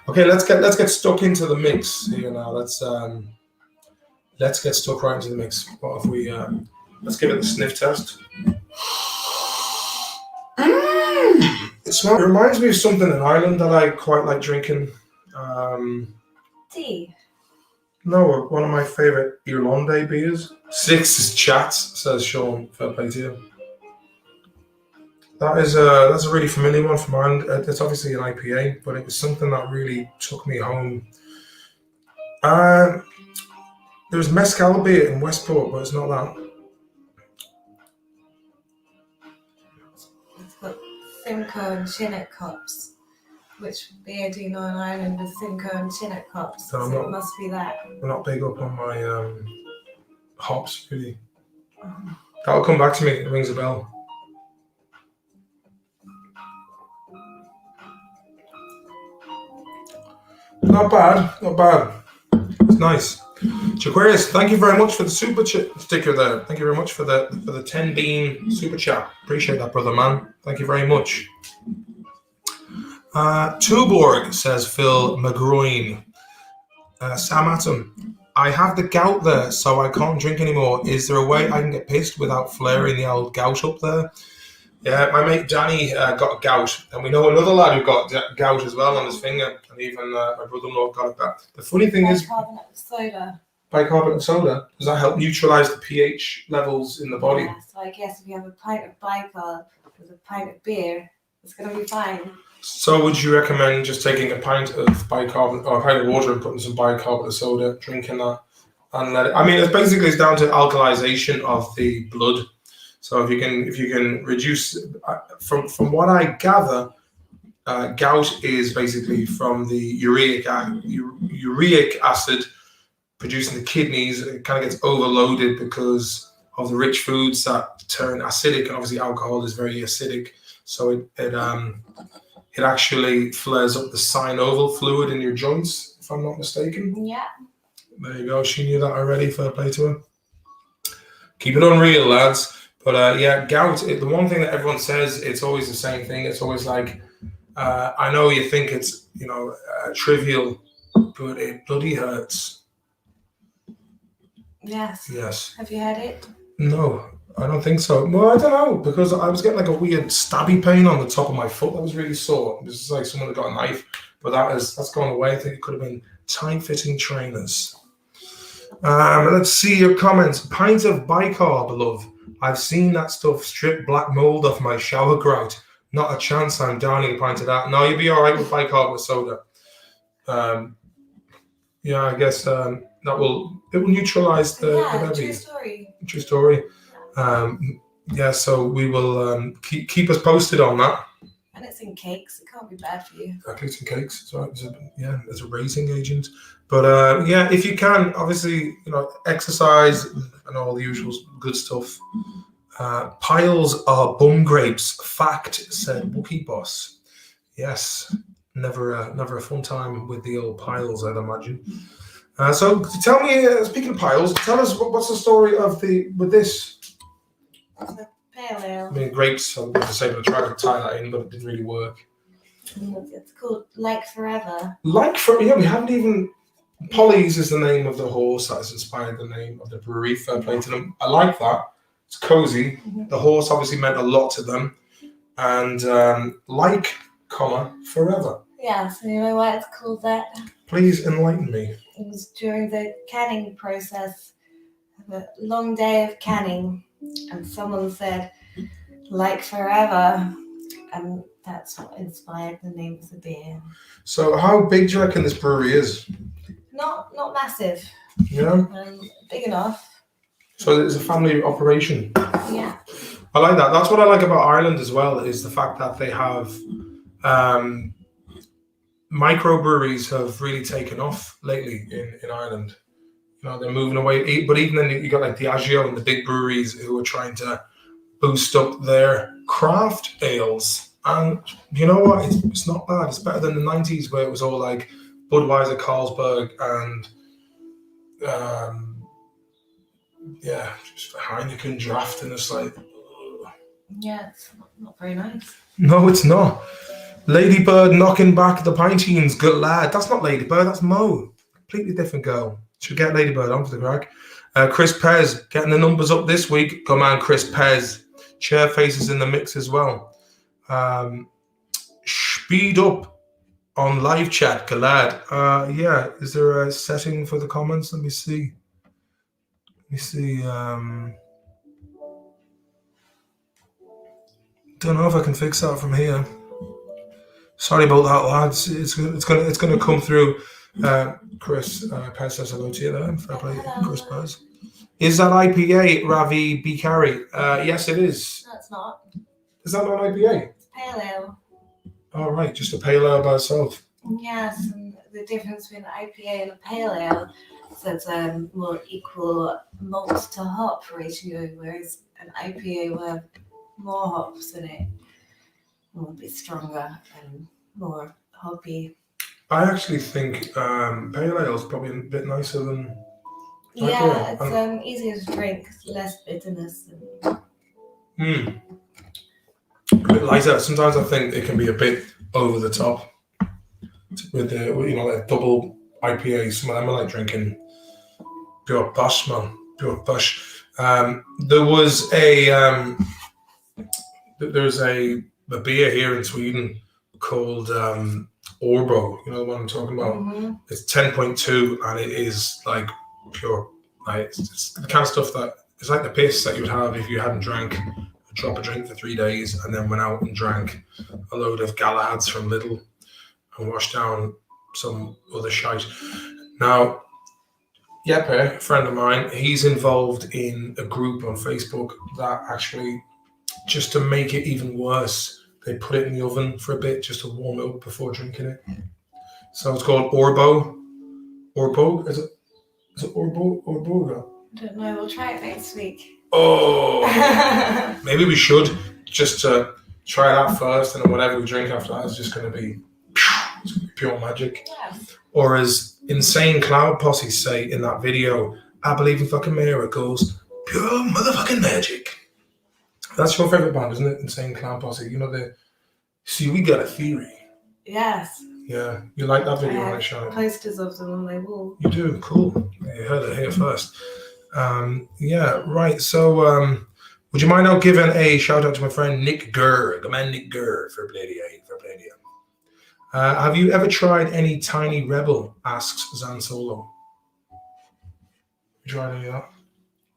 Okay, let's get stuck into the mix here now. Let's get stuck right into the mix. What if we let's give it the sniff test. It reminds me of something in Ireland that I quite like drinking. Tea. No, one of my favourite Irlande beers. 6 is Chats, says Sean. Fair play to you. That's a really familiar one from Ireland. It's obviously an IPA, but it was something that really took me home. There's mezcal beer in Westport, but it's not that. It's got Simcoe and Chinook hops. Which beer do you know in Ireland with Simcoe and Chinook hops? So it must be that. I'm not big up on my hops, really. That'll come back to me. It rings a bell. Not bad. It's nice. Jaquarius, thank you very much for the super sticker there. Thank you very much for the 10 bean super chat. Appreciate that, brother man. Thank you very much. Tuborg, says Phil McGroin. Sam Atom, I have the gout there, so I can't drink anymore. Is there a way I can get pissed without flaring the old gout up there? Yeah, my mate Danny got gout, and we know another lad who got gout as well on his finger, and even my brother-in-law got that. The funny thing is, bicarbonate of soda. Bicarbonate of soda, does that help neutralise the pH levels in the body? Yeah, so I guess if you have a pint of bicarb with a pint of beer, it's going to be fine. So would you recommend just taking a pint of bicarbonate or a pint of water and putting some bicarbonate of soda, drinking that, and let it? I mean, it's down to alkalization of the blood. So if you can reduce, from what I gather, gout is basically from the ureic acid producing the kidneys. It kind of gets overloaded because of the rich foods that turn acidic, and obviously alcohol is very acidic. So it actually flares up the synovial fluid in your joints, if I'm not mistaken. Yeah. There you go. She knew that already. Fair play to her. Keep it unreal, lads. But yeah, gout, the one thing that everyone says, it's always the same thing. It's always like, I know you think it's, trivial, but it bloody hurts. Yes. Yes. Have you had it? No, I don't think so. Well, I don't know, because I was getting like a weird stabby pain on the top of my foot that was really sore. It was like someone had got a knife, but that's gone away. I think it could have been tight-fitting trainers. Let's see your comments. Pint of bicarb, love. I've seen that stuff strip black mold off my shower grout. Not a chance I'm downing a pint of that. No, you'll be all right with bicarb with soda. Yeah, I guess it will neutralize the bevvies. True story. Yeah, so we will keep us posted on that. And it's in cakes. It can't be bad for you. Exactly, it's in cakes. It's right. There's a raising agent. But yeah, if you can, obviously, exercise and all the usual good stuff. Piles are bum grapes. Fact, said Wookie Boss. Yes, never a fun time with the old piles, I'd imagine. So tell me, speaking of piles, tell us what's the story with this? It's a pale ale. I mean, grapes. I was going to say, but I tried to tie that in, but it didn't really work. It's called Like Forever. Yeah, we haven't even Polly's is the name of the horse that has inspired the name of the brewery. Fair play to them. I like that. It's cozy. Mhm. The horse obviously meant a lot to them. And forever. Yeah, so you know why it's called that? Please enlighten me. It was during the canning process, the long day of canning, and someone said, like forever, and that's what inspired the name of the beer. So how big do you reckon this brewery is? Not massive, Yeah. big enough. So it's a family operation. Yeah. I like that. That's what I like about Ireland as well, is the fact that they have microbreweries have really taken off lately in Ireland. You know, they're moving away. But even then, you got like Diageo and the big breweries who are trying to boost up their craft ales. And you know what? It's not bad. It's better than the 90s where it was all like Budweiser, Carlsberg, and just Heineken draft. And it's like, ugh. Yeah, it's not very nice. No, it's not. Ladybird knocking back the pinteens, good lad. That's not Ladybird, that's Mo. Completely different girl. Should get Ladybird on for the crack. Chris Pez getting the numbers up this week. Come on, Chris Pez. Chair faces in the mix as well. Speed up on live chat, Galad. Yeah, is there a setting for the comments? Let me see. Don't know if I can fix that from here. Sorry about that, lads. It's gonna come through. Chris Pez says hello to you there. Fair play, Chris Pez. Is that IPA, Ravi B. Carey? Yes, it is. No, it's not. Is that not IPA? It's pale ale. All right, just a pale ale by itself. Yes, and the difference between an IPA and a pale ale is it's a more equal malt to hop ratio, whereas an IPA will have more hops in it. It will be stronger and more hoppy. I actually think pale ale is probably a bit nicer than IPA. Yeah, it's easier to drink, less bitterness. A bit lighter. Sometimes I think it can be a bit over the top with the like double IPA. Some of them are like drinking pure bush, man, pure bush. There was there's a beer here in Sweden called Orbo. You know the one I'm talking about. Mm-hmm. It's 10.2 and it is like pure. Like it's the kind of stuff that it's like the piss that you would have if you hadn't drank a drop of drink for 3 days and then went out and drank a load of Galahads from Lidl and washed down some other shite. Now, Jeppe, a friend of mine, he's involved in a group on Facebook that actually, just to make it even worse, they put it in the oven for a bit just to warm it up before drinking it. So it's called Orbo. Orbo? Is it Orbo? Orbo? I don't know, we'll try it next week. Oh, maybe we should just try it out first, and then whatever we drink after that is just going to be pure magic. Yeah. Or as Insane Cloud Posse say in that video, I believe in fucking miracles, pure motherfucking magic. That's your favorite band, isn't it? Insane Clown Posse. You know see, we got a theory. Yes. Yeah, you like that video I when I have showed it? posters of them on my wall. You do, cool. You heard it here first. Yeah, right. So, would you mind now giving a shout out to my friend Nick Gurr? The man Nick Gurr for Bladia. Have you ever tried any Tiny Rebel? Asks Zan Solo. You tried any of that?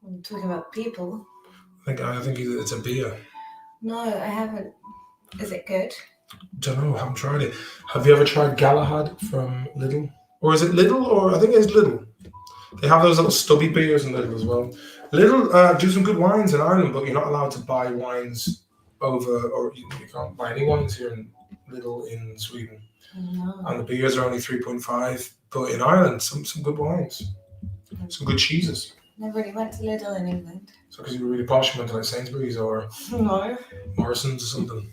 I'm talking about people. I think it's a beer. No, I haven't. Is it good? Don't know. I haven't tried it. Have you ever tried Galahad from Lidl? Or is it Lidl? Or I think it's Lidl. They have those little stubby beers in Lidl as well. Lidl do some good wines in Ireland, but you're not allowed to buy wines or you can't buy any wines here in Lidl in Sweden. No. And the beers are only 3.5. But in Ireland, some good wines, some good cheeses. Never really went to Lidl in England. So because you were really posh, you went to like Sainsbury's or No. Morrison's or something.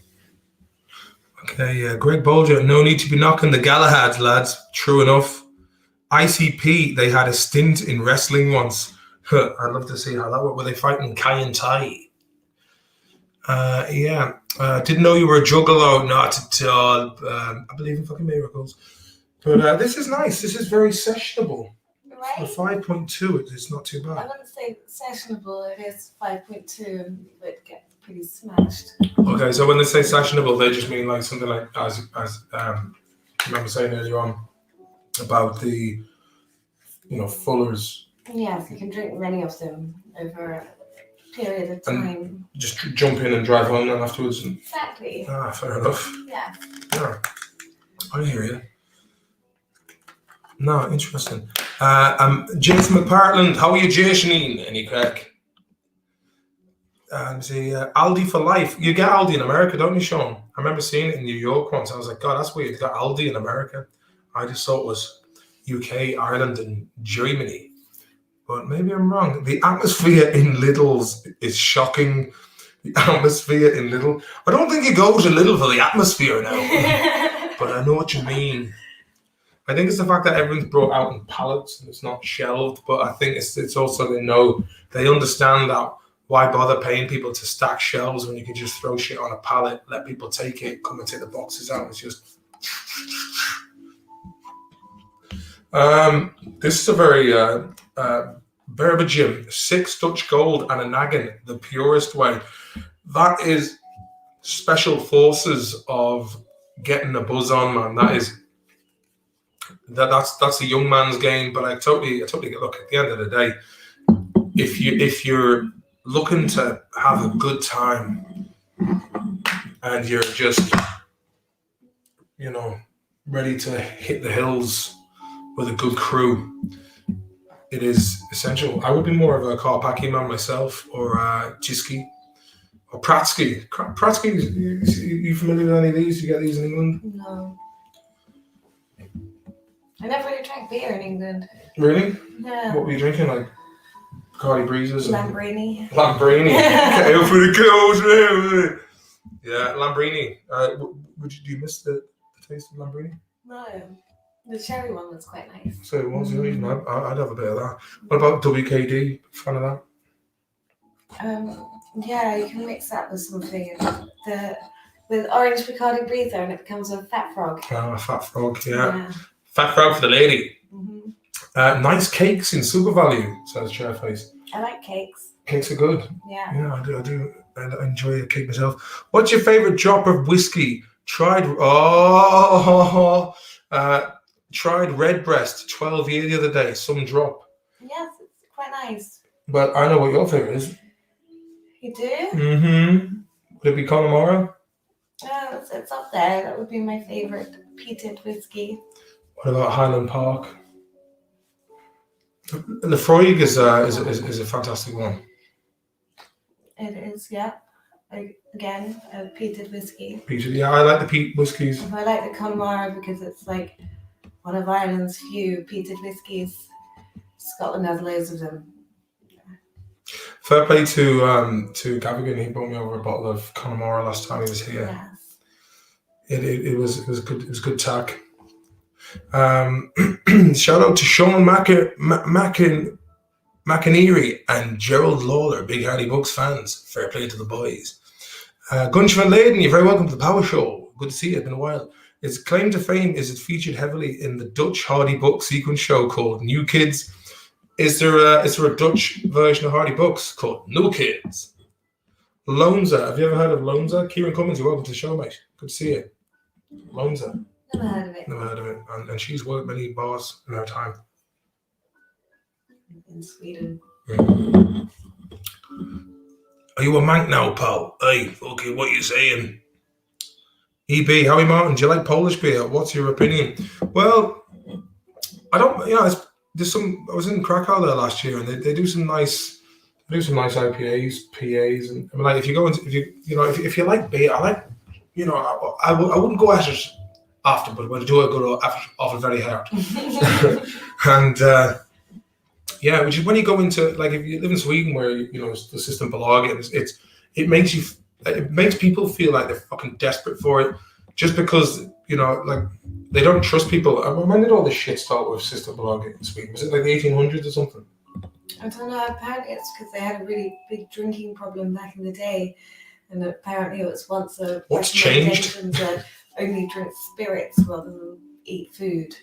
Okay, Greg Bolger, no need to be knocking the Galahads, lads. True enough. ICP, they had a stint in wrestling once. I'd love to see how that went. Were they fighting Kai and Tai? Didn't know you were a juggalo. Not at all. I believe in fucking miracles. But this is nice. This is very sessionable. Right? For 5.2, it's not too I bad. wouldn't say sessionable. It is 5.2. But get pretty smashed. Okay, so when they say sessionable, they just mean like something like as I remember saying earlier on about the fullers. Yes, you can drink many of them over a period of time. Just jump in and drive home then afterwards. Exactly. Fair enough. Yeah. Yeah, I hear you. No, interesting. Jason McPartland, how are you, Jason? Any crack? And Aldi for life. You get Aldi in America, don't you, Sean? I remember seeing it in New York once. I was like, God, that's weird. You got Aldi in America. I just thought it was UK, Ireland, and Germany. But maybe I'm wrong. The atmosphere in Lidl's is shocking. The atmosphere in Lidl. I don't think you go to Lidl for the atmosphere now. But I know what you mean. I think it's the fact that everyone's brought out in pallets and it's not shelved. But I think it's also they understand that why bother paying people to stack shelves when you can just throw shit on a pallet, let people take it, come and take the boxes out. It's just. This is a very Berber Gym, 6 Dutch Gold and a naggin, the purest way. That is special forces of getting a buzz on, man. That's a young man's game, but I totally look, at the end of the day, if you're looking to have a good time and you're just ready to hit the hills with a good crew, it is essential. I would be more of a Karpacki man myself, or Jiski, or Pratsky. Pratsky, you familiar with any of these? You get these in England? No. I never really drank beer in England. Really? Yeah. What were you drinking? Like Bacardi Breezes? Lambrini. Lambrini. Okay, for the girls. Yeah, Lambrini. Do you miss the taste of Lambrini? No. The cherry one was quite nice. So it was. I'd have a bit of that. What about WKD? Fan of that? Yeah, you can mix that with something. With orange Bacardi Breezer, and it becomes a fat frog. Ah, fat frog. Yeah. Fat frog for the lady. Mm-hmm. Nice cakes in Super Value, says Chairface. I like cakes. Cakes are good. Yeah. Yeah, I do. I enjoy a cake myself. What's your favourite drop of whiskey? Tried Redbreast 12 year the other day. Some drop. Yes, it's quite nice. But I know what your favourite is. You do? Mm-hmm. Would it be Connemara? Oh, it's up there. That would be my favourite peated whiskey. What about Highland Park? Lefroy is a fantastic one. It is, yeah. Again, a peated whiskey. Peated, yeah, I like the peat whiskies. I like the Connemara because it's like one of Ireland's few peated whiskies. Scotland has loads of them. Fair play to Gavigan. He brought me over a bottle of Connemara last time he was here. Yes. It was good. It was good tack. Shout out to Sean McInerney and Gerald Lawler, big Hardy Books fans. Fair play to the boys. Gunch van Leyden, you're very welcome to the Power Show. Good to see you. It's been a while. Its claim to fame is it featured heavily in the Dutch Hardy Book sequence show called New Kids. Is there a Dutch version of Hardy Books called New Kids? Lonza, have you ever heard of Lonza? Kieran Cummins, you're welcome to the show, mate. Good to see you. Lonza. Never heard of it. Never heard of it. And she's worked many bars in her time. In Sweden. Are you a mank now, pal? Hey, okay, what you saying? EB, Howie Martin, do you like Polish beer? What's your opinion? Well, I don't. There's some. I was in Krakow there last year, and they do some nice. They do some nice IPAs, PAs, and I mean, like if you like beer, I like. I wouldn't go at it after, but I do go off it very hard. And yeah, which is when you go into, like, if you live in Sweden where the system below it makes people feel like they're fucking desperate for it, just because like they don't trust people. When did all this shit start with System Belag in Sweden? Was it like the 1800s or something? I don't know. Apparently, it's because they had a really big drinking problem back in the day, and apparently it was once a What's changed? To only drink spirits rather than eat food.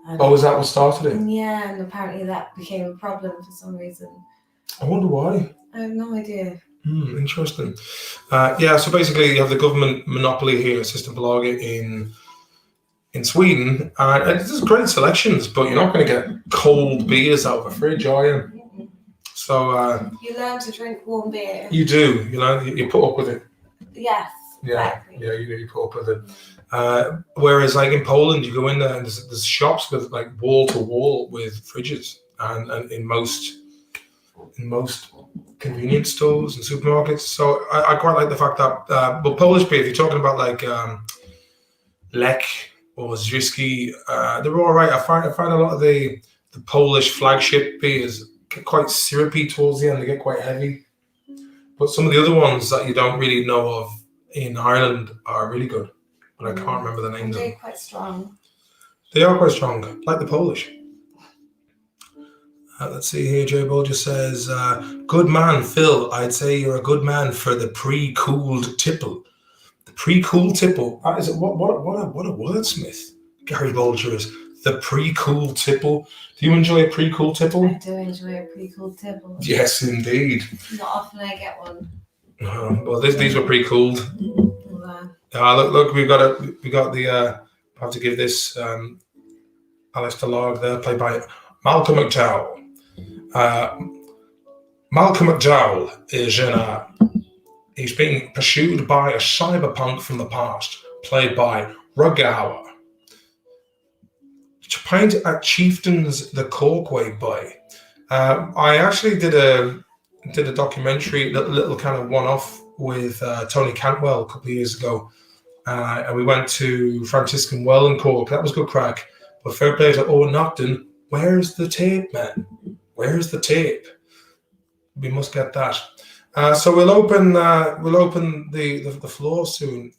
Oh, is that what started it? Yeah, and apparently that became a problem for some reason. I wonder why. I have no idea. Interesting. So basically you have the government monopoly here, Systembolaget in Sweden, and there's great selections, but you're not going to get cold beers out of a fridge, are you? So you learn to drink warm beer. You do. You put up with it. Yes. Yeah, exactly. yeah, you put up with it. Whereas, like in Poland, you go in there and there's shops with like wall to wall with fridges, and in most convenience stores and supermarkets. So I quite like the fact that, but Polish beer, if you're talking about like Lech or Zrzyski, they're all right. I find a lot of the Polish flagship beers get quite syrupy towards the end. They get quite heavy. But some of the other ones that you don't really know of in Ireland are really good. But I can't remember the names of them. They're quite strong. They are quite strong, like the Polish. Let's see here. Joe Bull just says, good man, Phil. I'd say you're a good man for the pre-cooled tipple. The pre-cooled tipple. Is it what a wordsmith. Gary Bolger is. The pre-cooled tipple. Do you enjoy a pre-cooled tipple? I do enjoy a pre-cooled tipple. Yes, indeed. Not often I get one. Well, these were pre-cooled. Wow. Look, we got the. I have to give this Alistair Larg there, played by Malcolm McDowell. Malcolm McDowell is he's being pursued by a cyberpunk from the past, played by Rutger Hauer. To paint at Chieftains the Corkway Boy. I actually did a documentary, little kind of one-off with Tony Cantwell a couple of years ago, and we went to Franciscan Well in Cork. That was good crack. But fair play to Owen Nocton. Where's the tape, man? Where's the tape? We must get that. So we'll open the floor soon.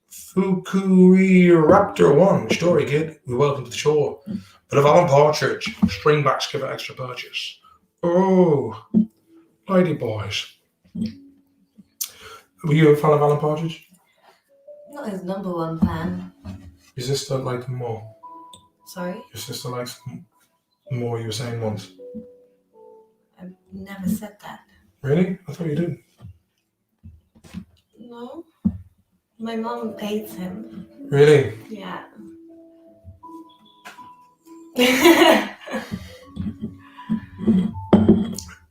Fukui Raptor 1, Story Kid, we welcome to the show. Bit of Alan Partridge, Stringbacks give it extra purchase. Oh, lady boys. Were you a fan of Alan Partridge? Not his number one fan. Your sister liked him more. Sorry? Your sister likes him more, you were saying once. I've never said that. Really? I thought you did. No. My mum hates him. Really? Yeah.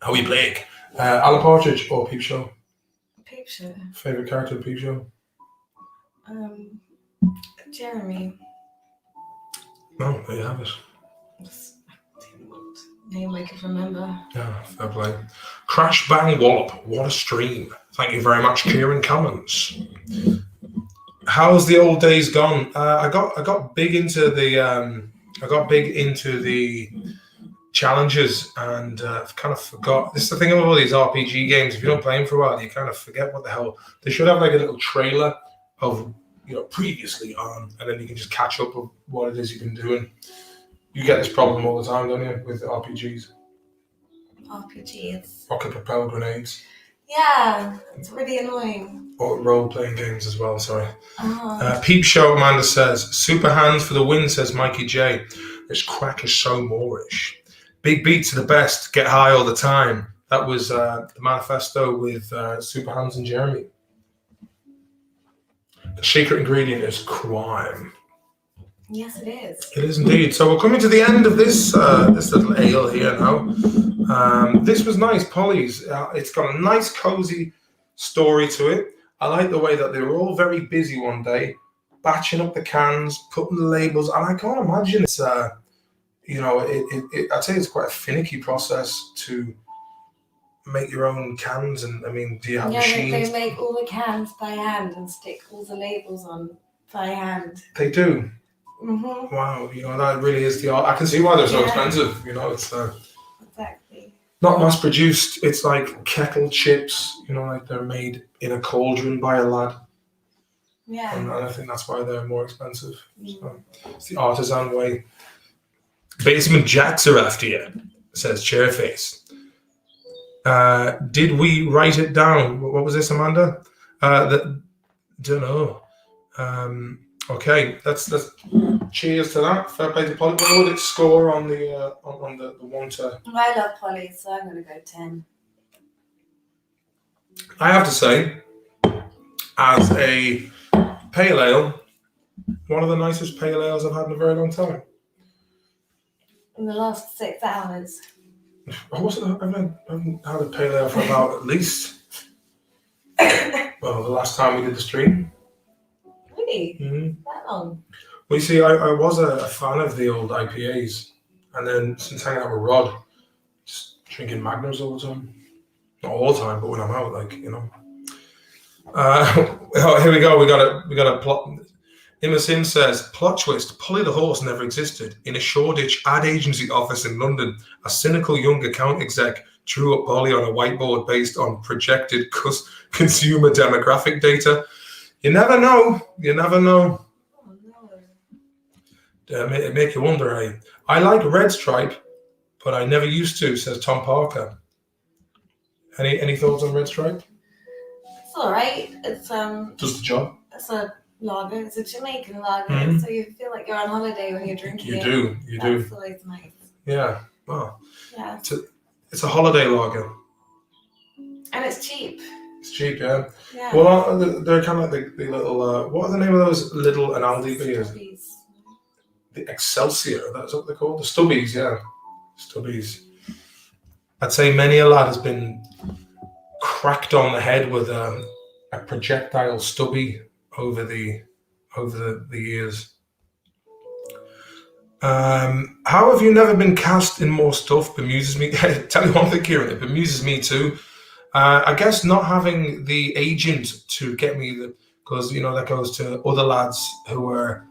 Howie Blake. Alan Partridge or Peep Show? Peep Show. Favourite character in Peep Show? Jeremy. No, there you have it. Name I could remember. Yeah, fair play. Crash Bang Wallop. What a stream. Thank you very much, Kieran Cummins. How's the old days gone? I got big into the challenges, and I've kind of forgot. This is the thing with all these RPG games. If you don't play them for a while, you kind of forget what the hell. They should have like a little trailer of previously on, and then you can just catch up with what it is you've been doing. You get this problem all the time, don't you, with RPGs? RPGs. Rocket propelled grenades. Yeah, it's really annoying. Or role-playing games as well, sorry. Peep Show, Amanda says, super hands for the win, says Mikey J. This crack is so Moorish. Big beats are the best, get high all the time. That was the manifesto with Super Hands and Jeremy. The secret ingredient is crime. Yes, it is. It is indeed. So we're coming to the end of this little ale here now. This was nice, Polly's. It's got a nice, cozy story to it. I like the way that they were all very busy one day, batching up the cans, putting the labels, and I can't imagine it's I'd say it's quite a finicky process to make your own cans. And I mean, do you have machines? They make all the cans by hand and stick all the labels on by hand. They do. Mm-hmm. Wow, that really is the art. I can see why they're so expensive. It's exactly not mass produced. It's like kettle chips. Like they're made in a cauldron by a lad. Yeah, and I think that's why they're more expensive. So it's the artisan way. Basement Jacks are after you, says Chairface. Did we write it down? What was this, Amanda? Don't know. Okay, let's cheers to that. Fair play to Polly. What would it score on the on the one to? I love Polly, so I'm going to go 10. I have to say, as a pale ale, one of the nicest pale ales I've had in a very long time. In the last 6 hours. I haven't had a pale ale for about at least, well, the last time we did the stream. Really? Mm-hmm. That long? Well, you see, I was a fan of the old IPAs, and then since hanging out with Rod, just drinking Magnums all the time. Not all the time, but when I'm out, like, you know. Here we go. We got a plot. Immersin says, plot twist, Polly the horse never existed. In a Shoreditch ad agency office in London, a cynical young account exec drew up Polly on a whiteboard based on projected consumer demographic data. You never know. You never know. Oh, no. It make you wonder, eh? I like Red Stripe, but I never used to, says Tom Parker. Any thoughts on Red Stripe? It's all right. It's Does the job. It's a lager. It's a Jamaican lager, so you feel like you're on holiday when you're drinking it. You do. That's always nice. Yeah. Oh. Yeah. It's a holiday lager. And it's cheap. It's cheap, yeah. Yeah. Well, they're kind of like the little, what are the name of those little and Aldi beers? Stubbies. The Excelsior, that's what they're called? The Stubbies, yeah. Stubbies. I'd say many a lad has been cracked on the head with a projectile stubby over the years. How have you never been cast in more stuff? Bemuses me. Tell you one thing, Kieran, it bemuses me too. I guess not having the agent to get me because that goes to other lads who are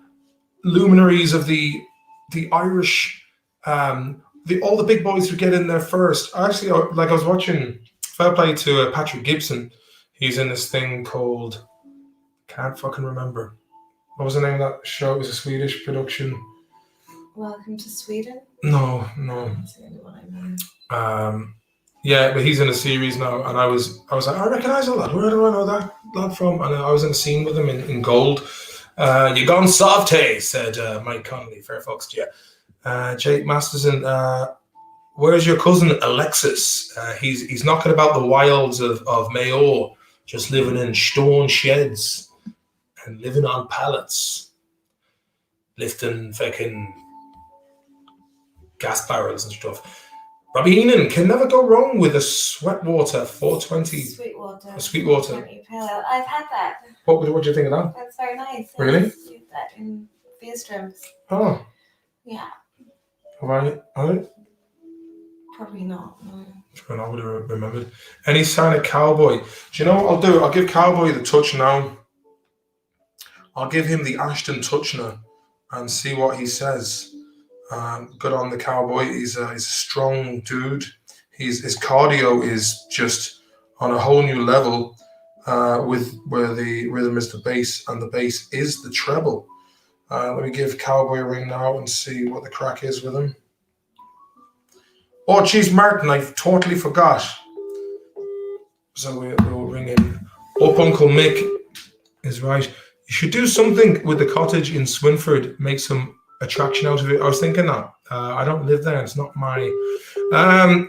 luminaries of the Irish, all the big boys who get in there first. Actually, I was watching. Fair play to Patrick Gibson. He's in this thing called, can't fucking remember. What was the name of that show? It was a Swedish production. Welcome to Sweden? No. That's the only one I know. Yeah, but he's in a series now, and I was like, I recognise that lad. Where do I know that lad from? And I was in a scene with him in Gold. You gone soft, hey, said Mike Connolly, fair fucks to you. Jake Masterson, where's your cousin Alexis? He's knocking about the wilds of Mayor, just living in stone sheds and living on pallets, lifting fucking gas barrels and stuff. Robbie Heenan can never go wrong with a Sweetwater 420. Sweetwater. A Sweetwater. 420 pale ale. I've had that. What do you think of that? That's very nice. Really? I used that in Beerströms. Oh. Yeah. Have I? Probably not. No. I would have remembered. Any sign of Cowboy? Do you know what I'll do? I'll give Cowboy the touch now. I'll give him the Ashton touch now and see what he says. Good on the Cowboy. He's a strong dude. His cardio is just on a whole new level. With where the rhythm is the bass and the bass is the treble. Let me give Cowboy a ring now and see what the crack is with him. Oh, geez, Martin, I totally forgot. So we'll ring him up. Uncle Mick is right. You should do something with the cottage in Swinford. Make some attraction out of it. I was thinking that. I don't live there. It's not my...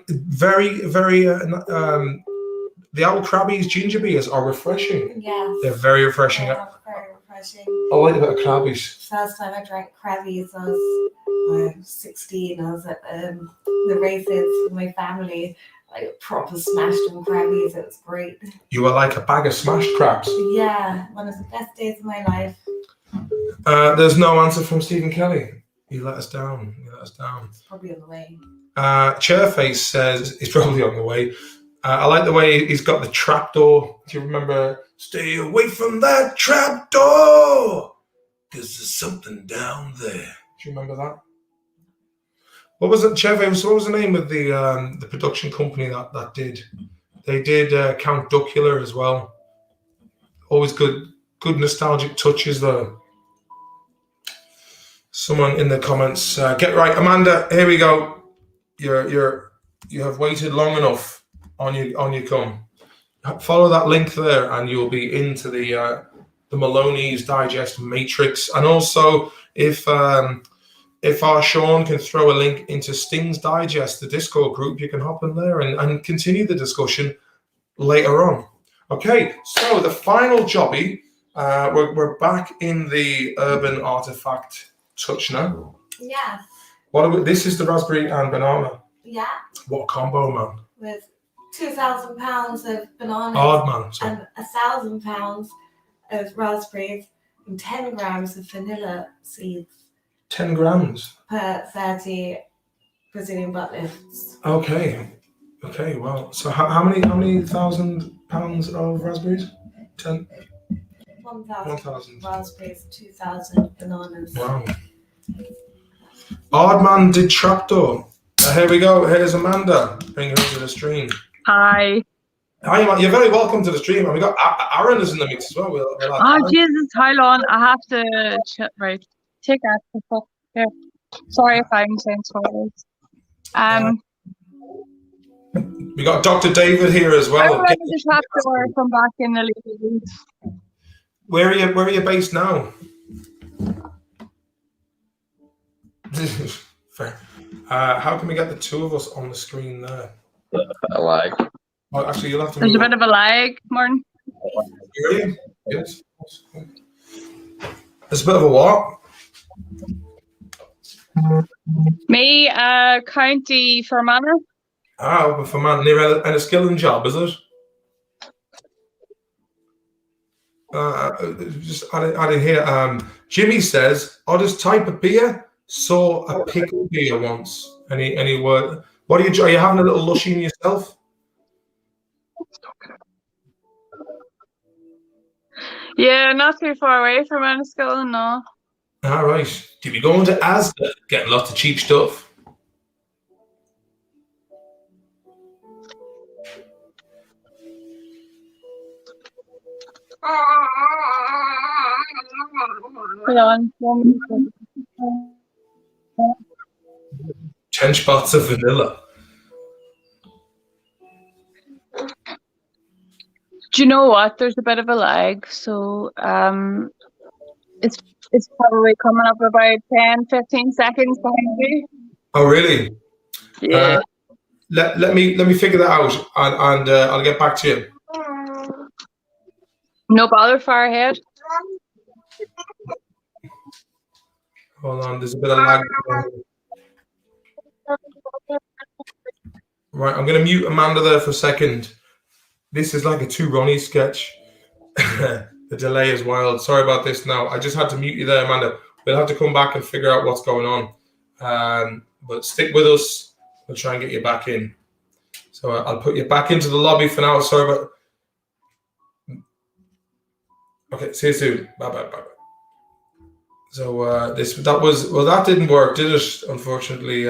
very, very... the old Krabby's ginger beers are refreshing. Yeah. They're very refreshing. They are very refreshing. I like a bit of Krabby's. First time I drank Krabby's, I was 16. I was at the races with my family. I proper smashed on Krabby's. It was great. You were like a bag of smashed crabs. Yeah, one of the best days of my life. There's no answer from Stephen Kelly. He let us down. It's probably on the way. Chairface says he's probably on the way. I like the way he's got the trapdoor. Do you remember? Stay away from that trapdoor, because there's something down there. Do you remember that? What was it, Chairface? What was the name of the production company that did? They did Count Duckula as well. Always good nostalgic touches though. Someone in the comments, get right, Amanda. Here we go. You have waited long enough. On you come. Follow that link there, and you'll be into the the Maloney's Digest Matrix. And also, if our Sean can throw a link into Sting's Digest, the Discord group, you can hop in there and continue the discussion later on. Okay, so the final jobby, we're back in the urban artifact touch now. Yeah. This is the raspberry and banana. Yeah. What combo, man? With 2,000 pounds of bananas. Hard, man. So. And 1,000 pounds of raspberries and 10 grams of vanilla seeds. 10 grams? Per 30 Brazilian butt lifts. Okay, well, so how many 1,000 pounds of raspberries? 10? 1,000 raspberries, 2,000 bananas. Wow. Oddman did trapdoor. Here we go. Here's Amanda. Bring her to the stream. Hi. Hi, Amanda. You're very welcome to the stream. And we got Aaron is in the mix as well. Oh, Jesus. Hold on. I have to... Right. Take out the fuck. Here. Sorry if I'm saying sorry. We got Dr. David here as well. I'm ready to have to come back in a little bit. Where are you based now? Fair. How can we get the two of us on the screen there? A lag. Oh, actually, you'll have to. There's a bit of a lag, Martin. Really? Yes. There's a bit of a what? Me, County Fermanagh. Ah, for man, near Enniskillen job, is it? Just adding here. Jimmy says, oddest type of beer. Saw a pickle beer once. Any word? What are you having a little lushy in yourself? Yeah, not too far away from Enniskillen, no. All right. Do you be going to Asda, getting lots of cheap stuff? Hold on. 10 spots of vanilla. Do you know what? There's a bit of a lag, so it's probably coming up about 10-15 seconds behind you. Oh, really? Yeah. Let me figure that out, and I'll get back to you. No bother, far ahead. Hold on, there's a bit of lag. Right, I'm going to mute Amanda there for a second. This is like a Two Ronnie sketch. The delay is wild. Sorry about this now. I just had to mute you there, Amanda. We'll have to come back and figure out what's going on. But stick with us. We'll try and get you back in. So I'll put you back into the lobby for now. Sorry about... Okay, see you soon. Bye. So that didn't work, did it? Unfortunately,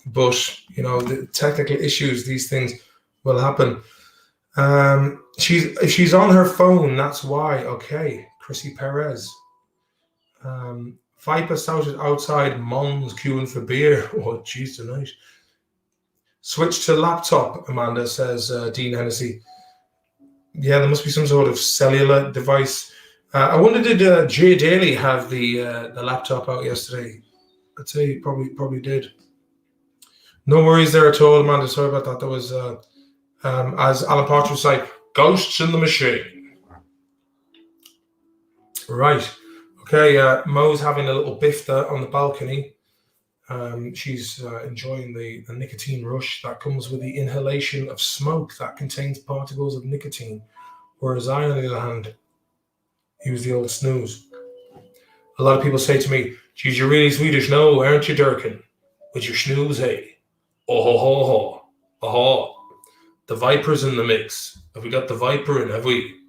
but you know, the technical issues, these things will happen. If she's on her phone, that's why. Okay, Chrissy Perez. Viper shouted outside Mons queuing for beer. Oh, jeez, tonight. Switch to laptop, Amanda says. Dean Hennessy. Yeah, there must be some sort of cellular device. I wonder, did Jay Daly have the laptop out yesterday? I'd say he probably did. No worries there at all, Amanda. Sorry about that. That was, as Alan Partridge was like, ghosts in the machine. Right. Okay, Mo's having a little biff there on the balcony. She's enjoying the nicotine rush that comes with the inhalation of smoke that contains particles of nicotine. Whereas I, on the other hand, use the old snooze. A lot of people say to me, geez, you're really Swedish now, aren't you, Durkin? With your snooze, hey? Oh, ho, ho, ho. Oh, the Viper's in the mix. Have we got the Viper in, have we?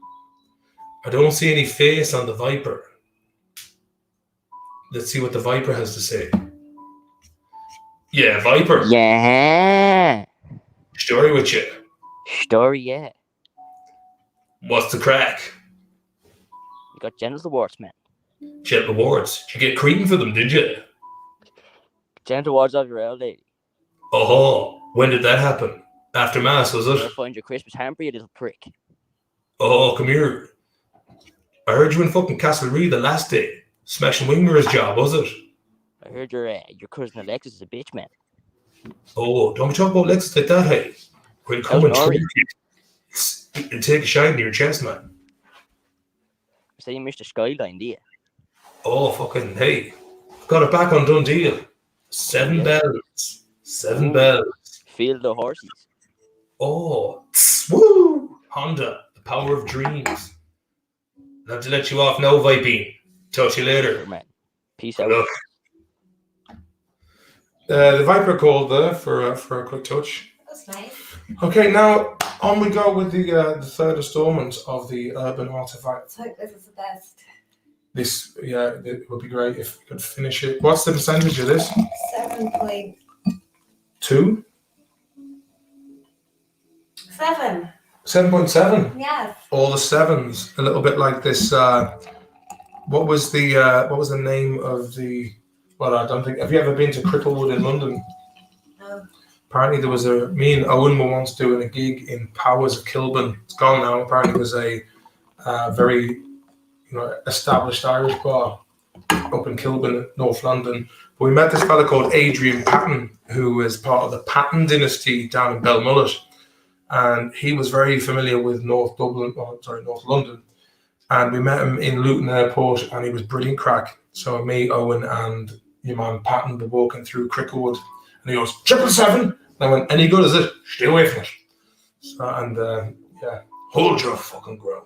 I don't see any face on the Viper. Let's see what the Viper has to say. Yeah, Viper. Yeah. Story with you. Story, yeah. What's the crack? You got genital awards, man. Genital awards. Did you get cream for them, did you? Genital awards of your old lady. Oh, when did that happen? After Mass, was You'll it? find your Christmas hamper, you little prick. Oh, come here. I heard you in fucking Castlereagh the last day. Smashing Winger's job, was it? I heard your cousin Alexis is a bitch, man. Oh, don't talk about Lexus like that, hey. We'll come How's and Nori? treat you. And take a shine to your chest, man. I say you missed the skyline, do you? Oh, fucking, hey. Got it back on Dundee. 7 Yeah. bells. 7 Ooh. bells. Feel the horses. Oh, woo! Honda, the power of dreams. Not to let you off now, Viping. Talk to you later. Sure, man. Peace out. Look. The Viper called there for a quick touch. That's nice. Okay, now on we go with the third installment of the Urban Artifact. Let's hope this is the best. This, yeah, it would be great if we could finish it. What's the percentage of this? 7.7. 2? 7.7. Yes. All the sevens, a little bit like this. What was the name of the? Well, I don't think. Have you ever been to Cricklewood in London? No. Apparently, there was me and Owen were once doing a gig in Powers of Kilburn. It's gone now. Apparently, there's a very established Irish bar up in Kilburn, North London. But we met this fella called Adrian Patton, who is part of the Patton dynasty down in Belmullet. And he was very familiar with North London. And we met him in Luton Airport, and he was brilliant crack. So me, Owen, and your man Patton were walking through Cricklewood, and he goes, 777. And I went, any good is it? Stay away from it. So, hold your fucking ground.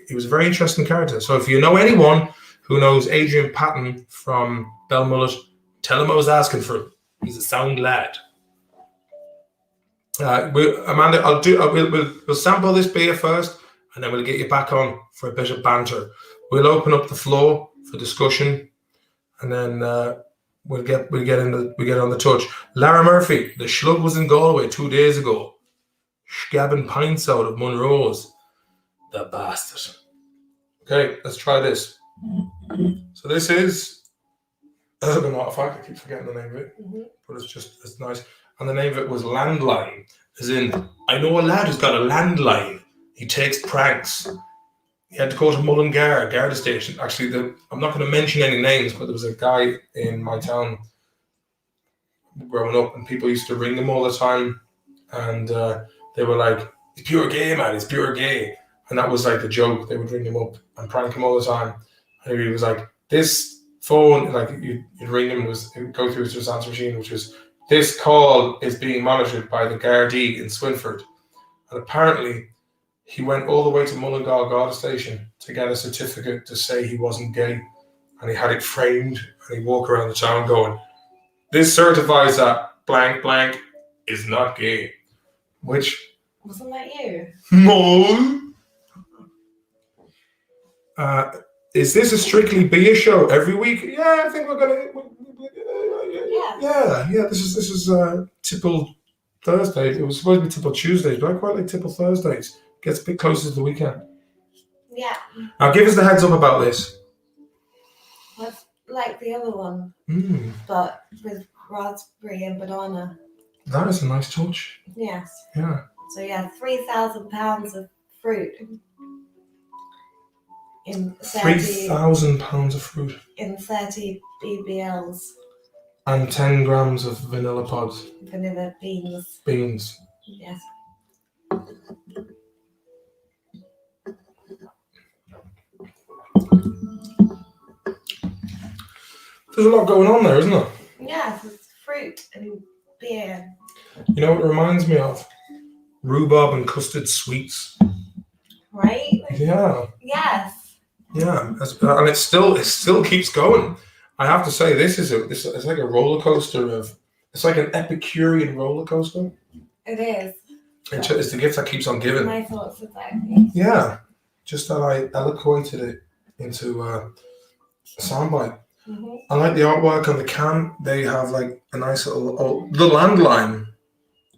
He was a very interesting character. So if you know anyone who knows Adrian Patton from Belmullet, tell him I was asking for him. He's a sound lad. Amanda, we'll sample this beer first, and then we'll get you back on for a bit of banter. We'll open up the floor for discussion, and then we'll get on the touch. Lara Murphy, the schlug was in Galway 2 days ago, scabbing pints out of Munro's. The bastard. Okay, let's try this. So this is Urban Artifact. I keep forgetting the name of it, but it's nice. And the name of it was Landline, as in, I know a lad who's got a landline. He takes pranks. He had to go to Mullingar, Garda station. Actually, I'm not going to mention any names, but there was a guy in my town growing up, and people used to ring him all the time. And they were like, he's pure gay, man, he's pure gay. And that was like the joke. They would ring him up and prank him all the time. And he was like, this phone, like you'd ring him, it would go through his answer machine, which was, this call is being monitored by the Gardaí in Swinford. And apparently, he went all the way to Mullingar Garda station to get a certificate to say he wasn't gay. And he had it framed, and he'd walk around the town going, this certifies that blank blank is not gay. Which... Wasn't that you? No. Is this a strictly beer show every week? Yeah, I think we're gonna. Yeah. This is Tipple Thursday. It was supposed to be Tipple Tuesdays, but I quite like Tipple Thursdays. Gets a bit closer to the weekend. Yeah. Now, give us the heads up about this. That's like the other one, but with raspberry and banana. That is a nice touch. Yes. Yeah. So yeah, 3,000 pounds of fruit. In 3,000 pounds of fruit. In 30 BBLs. And 10 grams of vanilla pods. Vanilla beans. Beans. Yes. There's a lot going on there, isn't there? Yes, it's fruit and beer. You know what it reminds me of? Rhubarb and custard sweets. Right? Yeah. Yes. Yeah, and it still keeps going. I have to say, it's like a roller coaster it's like an Epicurean roller coaster. It is. It's the gift that keeps on giving. My thoughts exactly. Yeah, just that I eloquated it into a soundbite. Mm-hmm. I like the artwork on the can. They have like a nice little the landline.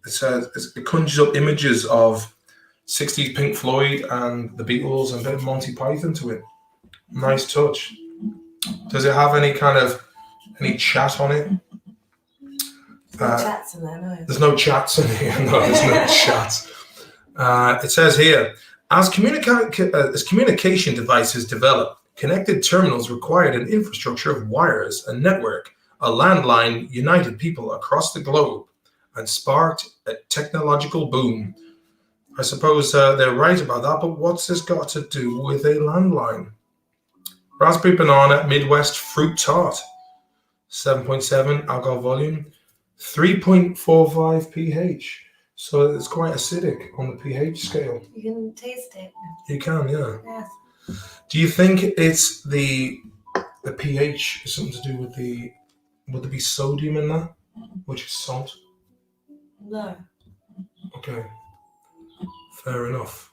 It says it conjures up images of 60s Pink Floyd and the Beatles and a bit of Monty Python to it. Nice touch. Does it have any chat on it? No chats in there, no. There's no chats in here. No, there's no chats. It says here, As communication devices developed, connected terminals required an infrastructure of wires and network. A landline united people across the globe and sparked a technological boom. I suppose they're right about that, but what's this got to do with a landline? Raspberry banana Midwest fruit tart, 7.7 alcohol volume, 3.45 pH. So it's quite acidic on the pH scale. You can taste it. You can, yeah. Yes. Do you think it's the pH is something to do with the? Would there be sodium in that, which is salt? No. Okay. Fair enough.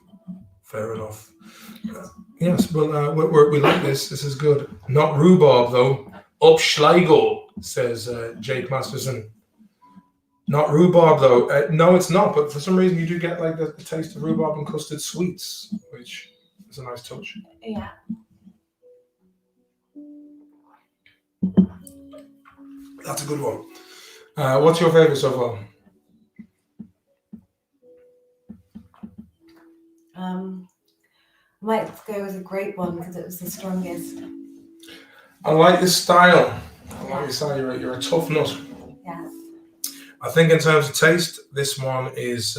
Yes, well, we like this. This is good. Not rhubarb, though. Up Schlegel, says Jake Masterson. Not rhubarb, though. No, it's not, but for some reason you do get like the taste of rhubarb and custard sweets, which is a nice touch. Yeah. That's a good one. What's your favourite so far? I might go with a grape one because it was the strongest. I like this style. I like your style. You're a tough nut. Yes. I think in terms of taste, this one is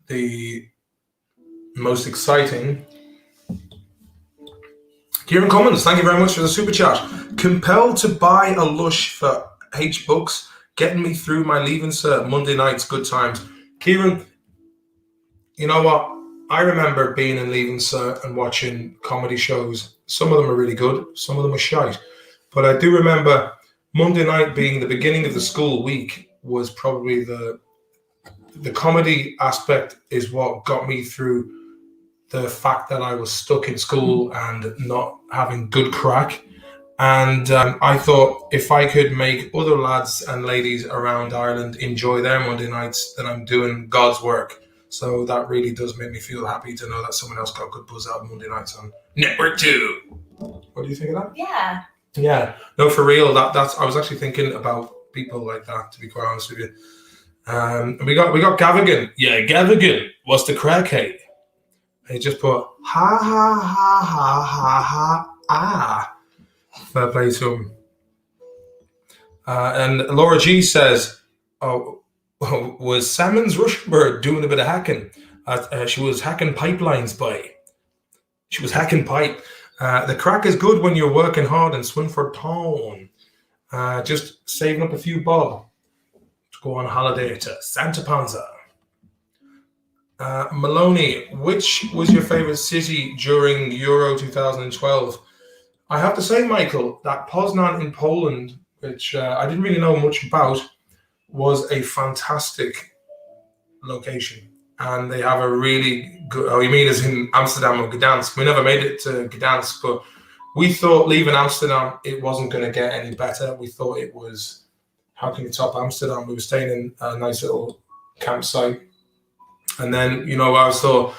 the most exciting. Kieran Cummins, thank you very much for the super chat. Compelled to buy a lush for H Bucks, getting me through my leaving cert Monday nights, good times. Kieran, you know what? I remember being in leaving cert and watching comedy shows. Some of them are really good, some of them are shite. But I do remember Monday night being the beginning of the school week was probably the comedy aspect is what got me through the fact that I was stuck in school and not having good crack. And I thought if I could make other lads and ladies around Ireland enjoy their Monday nights, then I'm doing God's work. So that really does make me feel happy to know that someone else got good buzz out of Monday nights on Network 2. What do you think of that? Yeah. Yeah. No, for real. That's. I was actually thinking about people like that, to be quite honest with you. And we got Gavigan. Yeah, Gavigan. What's the crack, hey? He just put ha ha ha ha ha ha ah. Fair play to him. And Laura G says, "Oh, was Salmon's Rushbird doing a bit of hacking? She was hacking pipelines by. She was hacking pipe. The crack is good when you're working hard in Swinford Town. Just saving up a few bob to go on holiday to Santa Panza." Maloney, which was your favourite city during Euro 2012? I have to say, Michael, that Poznan in Poland, which I didn't really know much about, was a fantastic location. And they have a really good, oh, you mean as in Amsterdam or Gdansk? We never made it to Gdansk, but we thought leaving Amsterdam, it wasn't going to get any better. We thought it was, how can you top Amsterdam? We were staying in a nice little campsite. And then, you know, I was thought,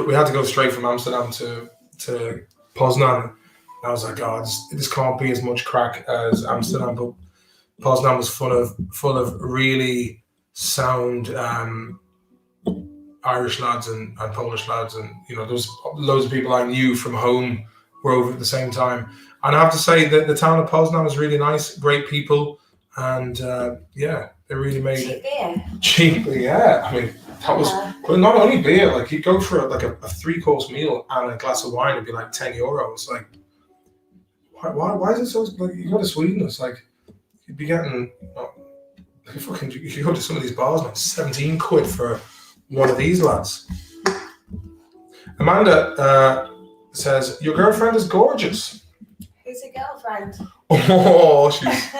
we had to go straight from Amsterdam to Poznan. I was like, oh, this can't be as much crack as Amsterdam. But Poznan was full of really sound Irish lads and Polish lads. And, you know, there was loads of people I knew from home were over at the same time. And I have to say that the town of Poznan was really nice, great people. And, yeah, they really made Cheap it. beer. Cheap, yeah. I mean, that was, but not only beer, like you'd go for like a 3-course meal and a glass of wine, it'd be like €10. Like, why is it so, like, you go to Sweden, it's like, you'd be getting, you go to some of these bars, like 17 quid for one of these lads. Amanda says, your girlfriend is gorgeous. Who's your girlfriend? Oh, she's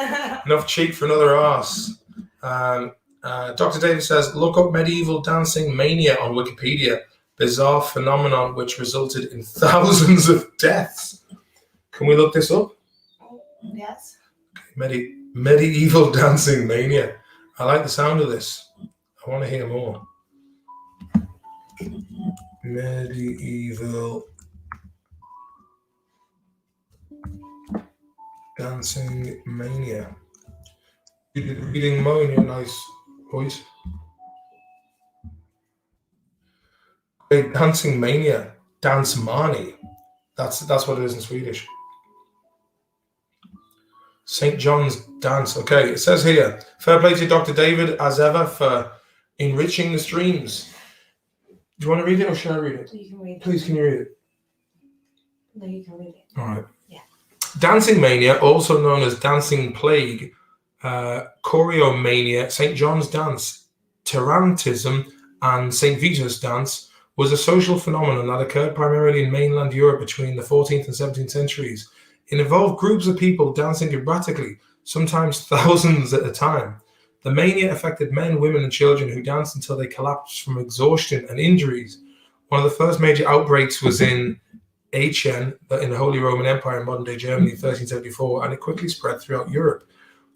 enough cheek for another arse. Dr. Davis says, look up medieval dancing mania on Wikipedia. Bizarre phenomenon which resulted in thousands of deaths. Can we look this up? Yes. Medieval dancing mania. I like the sound of this. I want to hear more. Medieval dancing mania. Reading Mo in your nice voice. Dancing mania, dance mani. That's what it is in Swedish. St. John's dance. Okay, it says here, fair play to Dr. David, as ever, for enriching the streams. Do you want to read it or shall I read it? You can read it. Please, can you read it? No, you can read it. All right. Yeah. Dancing mania, also known as dancing plague, choreomania, St. John's dance, Tarantism, and St. Vitus dance was a social phenomenon that occurred primarily in mainland Europe between the 14th and 17th centuries. It involved groups of people dancing erratically, sometimes thousands at a time. The mania affected men, women, and children who danced until they collapsed from exhaustion and injuries. One of the first major outbreaks was in Aachen, in the Holy Roman Empire in modern-day Germany in 1374, and it quickly spread throughout Europe.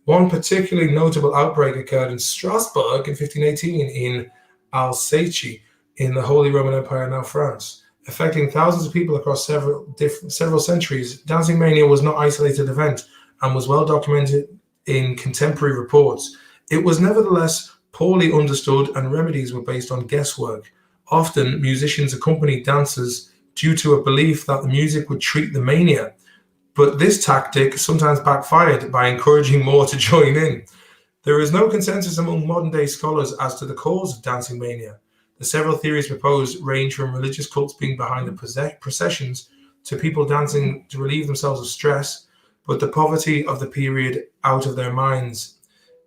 One particularly notable outbreak occurred in Strasbourg in 1518 in Alsace, in the Holy Roman Empire, now France. Affecting thousands of people across several centuries, dancing mania was not an isolated event and was well documented in contemporary reports. It was nevertheless poorly understood, and remedies were based on guesswork. Often, musicians accompanied dancers due to a belief that the music would treat the mania, but this tactic sometimes backfired by encouraging more to join in. There is no consensus among modern-day scholars as to the cause of dancing mania. The several theories proposed range from religious cults being behind the processions to people dancing to relieve themselves of stress, but the poverty of the period out of their minds.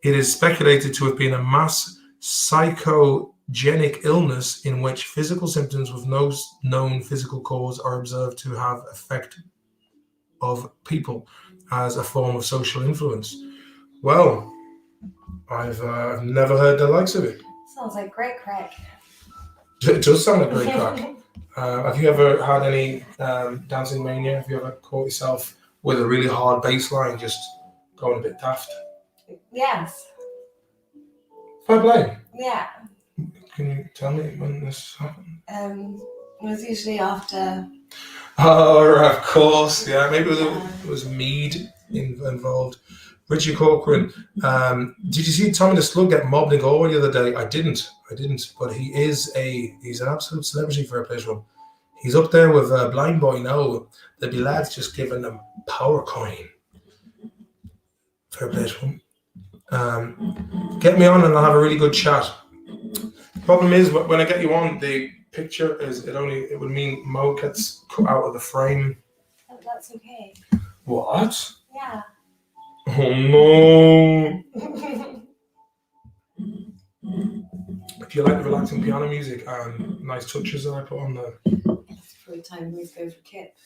It is speculated to have been a mass psychogenic illness in which physical symptoms with no known physical cause are observed to have effect of people as a form of social influence. Well, I've never heard the likes of it. Sounds like great crack. It does sound like great crack. Have you ever had any dancing mania? Have you ever caught yourself with a really hard bass line just going a bit daft? Yes. Fair play. Yeah. Can you tell me when this happened? It was usually after. Oh, of course. Yeah, maybe it was mead involved. Richie Corcoran. Did you see Tommy the Slug get mobbed in Galway the other day? I didn't. But he's an absolute celebrity for a place one. He's up there with Blind Boy now. There'd be lads just giving them power coin. Fair play one. Get me on and I'll have a really good chat. The problem is when I get you on, the picture it would mean Mo gets cut out of the frame. Oh, that's okay. What? Yeah. Oh no. Do you like the relaxing piano music and nice touches that I put on there? It's probably time we go for Kip.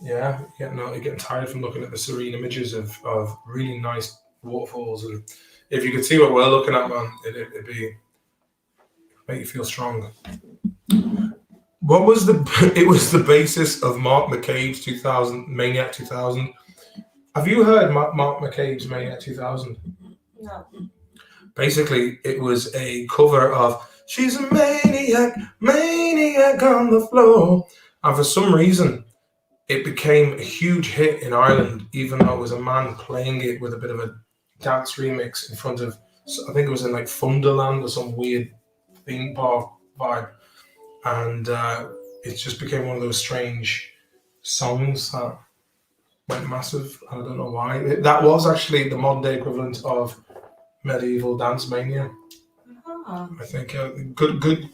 Yeah, you're getting tired from looking at the serene images of really nice waterfalls, and if you could see what we're looking at, man, it'd make you feel strong. What was it was the basis of Mark McCabe's Maniac 2000. Have you heard Mark McCabe's Maniac 2000? No. Basically, it was a cover of She's a Maniac on the Floor. And for some reason, it became a huge hit in Ireland, even though it was a man playing it with a bit of a dance remix in front of, I think it was in like Funderland or some weird theme park vibe. And it just became one of those strange songs that went massive. I don't know why. That was actually the modern day equivalent of medieval dance mania. Uh-huh. I think good.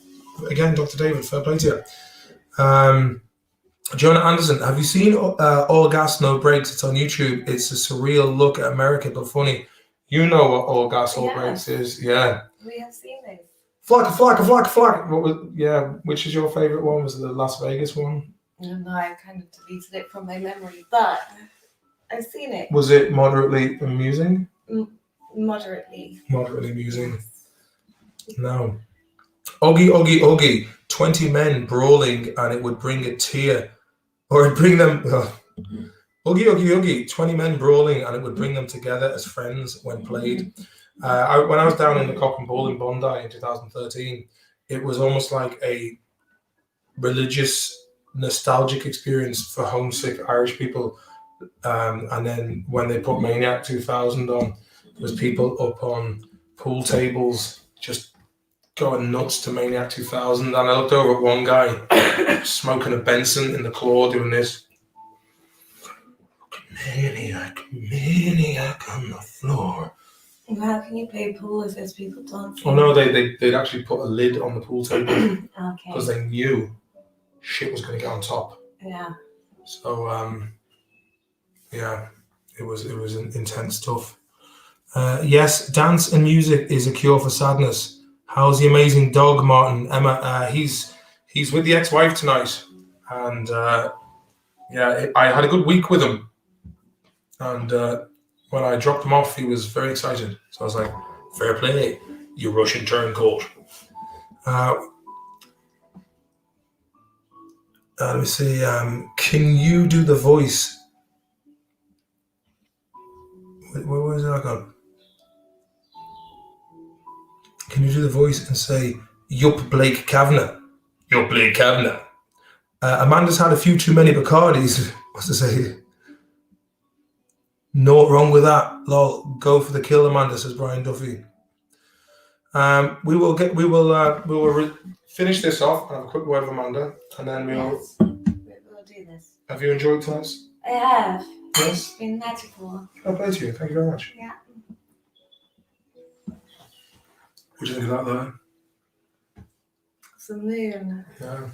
Again, Dr. David, fair play to you. Jonah Anderson, have you seen All Gas No Breaks? It's on YouTube. It's a surreal look at America, but funny. You know what All Gas No Breaks is, yeah. We have seen this. Flak. Which is your favorite one? Was it the Las Vegas one? No, I kind of deleted it from my memory, but I've seen it. Was it moderately amusing? Moderately. Moderately amusing. No. Oggy. 20 men brawling and it would bring a tear. Or it'd bring them... Oggy. 20 men brawling and it would bring them together as friends when played. When I was down in the Cock and Bull in Bondi in 2013, it was almost like a religious, nostalgic experience for homesick Irish people. And then when they put Maniac 2000 on, there was people up on pool tables just going nuts to Maniac 2000, and I looked over at one guy smoking a Benson in the claw doing this. Maniac on the floor. How can you play pool if there's people dancing? Oh no, they'd actually put a lid on the pool table because Okay. they knew shit was going to get on top. Yeah. So yeah, it was intense stuff. Yes, dance and music is a cure for sadness. How's the amazing dog, Martin? Emma, he's with the ex-wife tonight, and yeah, I had a good week with him. And when I dropped him off, he was very excited. So I was like, "Fair play, you Russian turncoat." Let me see. Can you do the voice? Where was that gone? Can you do the voice and say, "Yup, Blake Kavanagh"? Yup, Blake Kavanagh. Amanda's had a few too many Bacardis. What's to say? No wrong with that. Lol. Go for the kill, Amanda, says Brian Duffy. We will finish this off and have a quick word with Amanda, and then we'll do this. Have you enjoyed tonight's? I have. Yes. It's been magical. I'll play to you. Thank you very much. Yeah. What do you think of that, though? It's a moon. Yeah.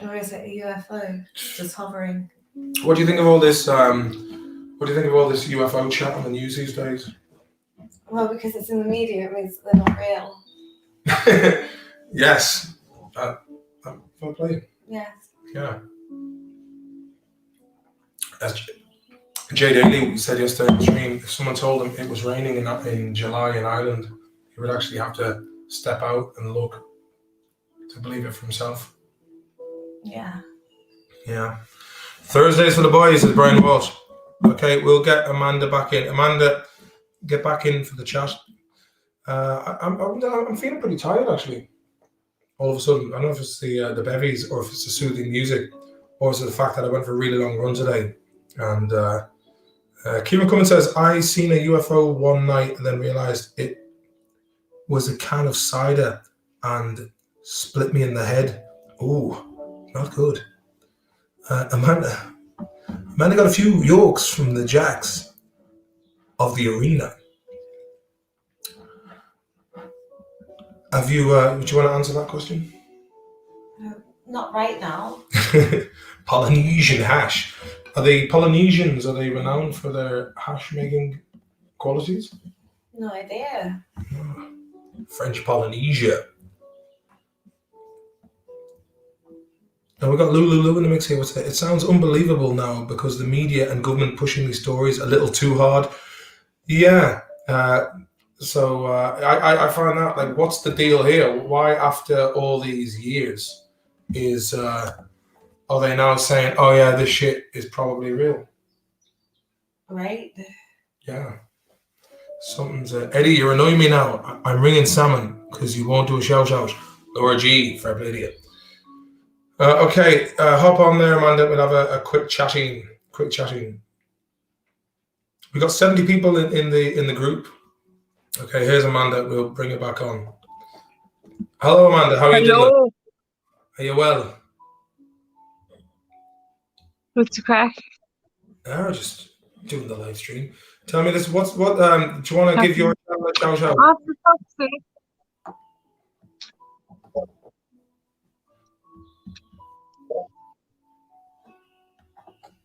Or is it a UFO just hovering? What do you think of all this? What do you think of all this UFO chat on the news these days? Well, because it's in the media, it means they're not real. Yes. Fair play. Yes. Yeah. As Jay Daly said yesterday on the stream, if someone told him it was raining in July in Ireland, he would actually have to step out and look to believe it for himself. Yeah. Yeah. Thursdays for the boys, says Brian Walsh. Okay, we'll get Amanda back in. Amanda, get back in for the chat. I'm feeling pretty tired, actually. All of a sudden, I don't know if it's the bevvies or if it's the soothing music, or is it the fact that I went for a really long run today. And Kieran Cummins says, I seen a UFO one night and then realized it was a can of cider and split me in the head. Ooh, not good. Amanda got a few yolks from the jacks of the arena. Have you? Would you want to answer that question? Not right now. Polynesian hash. Are they Polynesians? Are they renowned for their hash making qualities? No idea. French Polynesia. And we've got Lulu in the mix here. It sounds unbelievable now because the media and government pushing these stories a little too hard. Yeah. So I find that, like, what's the deal here? Why, after all these years, are they now saying, oh yeah, this shit is probably real? Right. Yeah. Something's Eddie, you're annoying me now. I'm ringing Salmon because you won't do a shout out. Laura G, fair play to you. Okay, hop on there, Amanda. We'll have a quick chatting. We got 70 people in the group. Okay, here's Amanda. We'll bring it back on. Hello, Amanda. How are you doing? Are you well? What's the crack? Just doing the live stream. Tell me this. What? Do you want to give your shout out? Oh, for fuck's sake.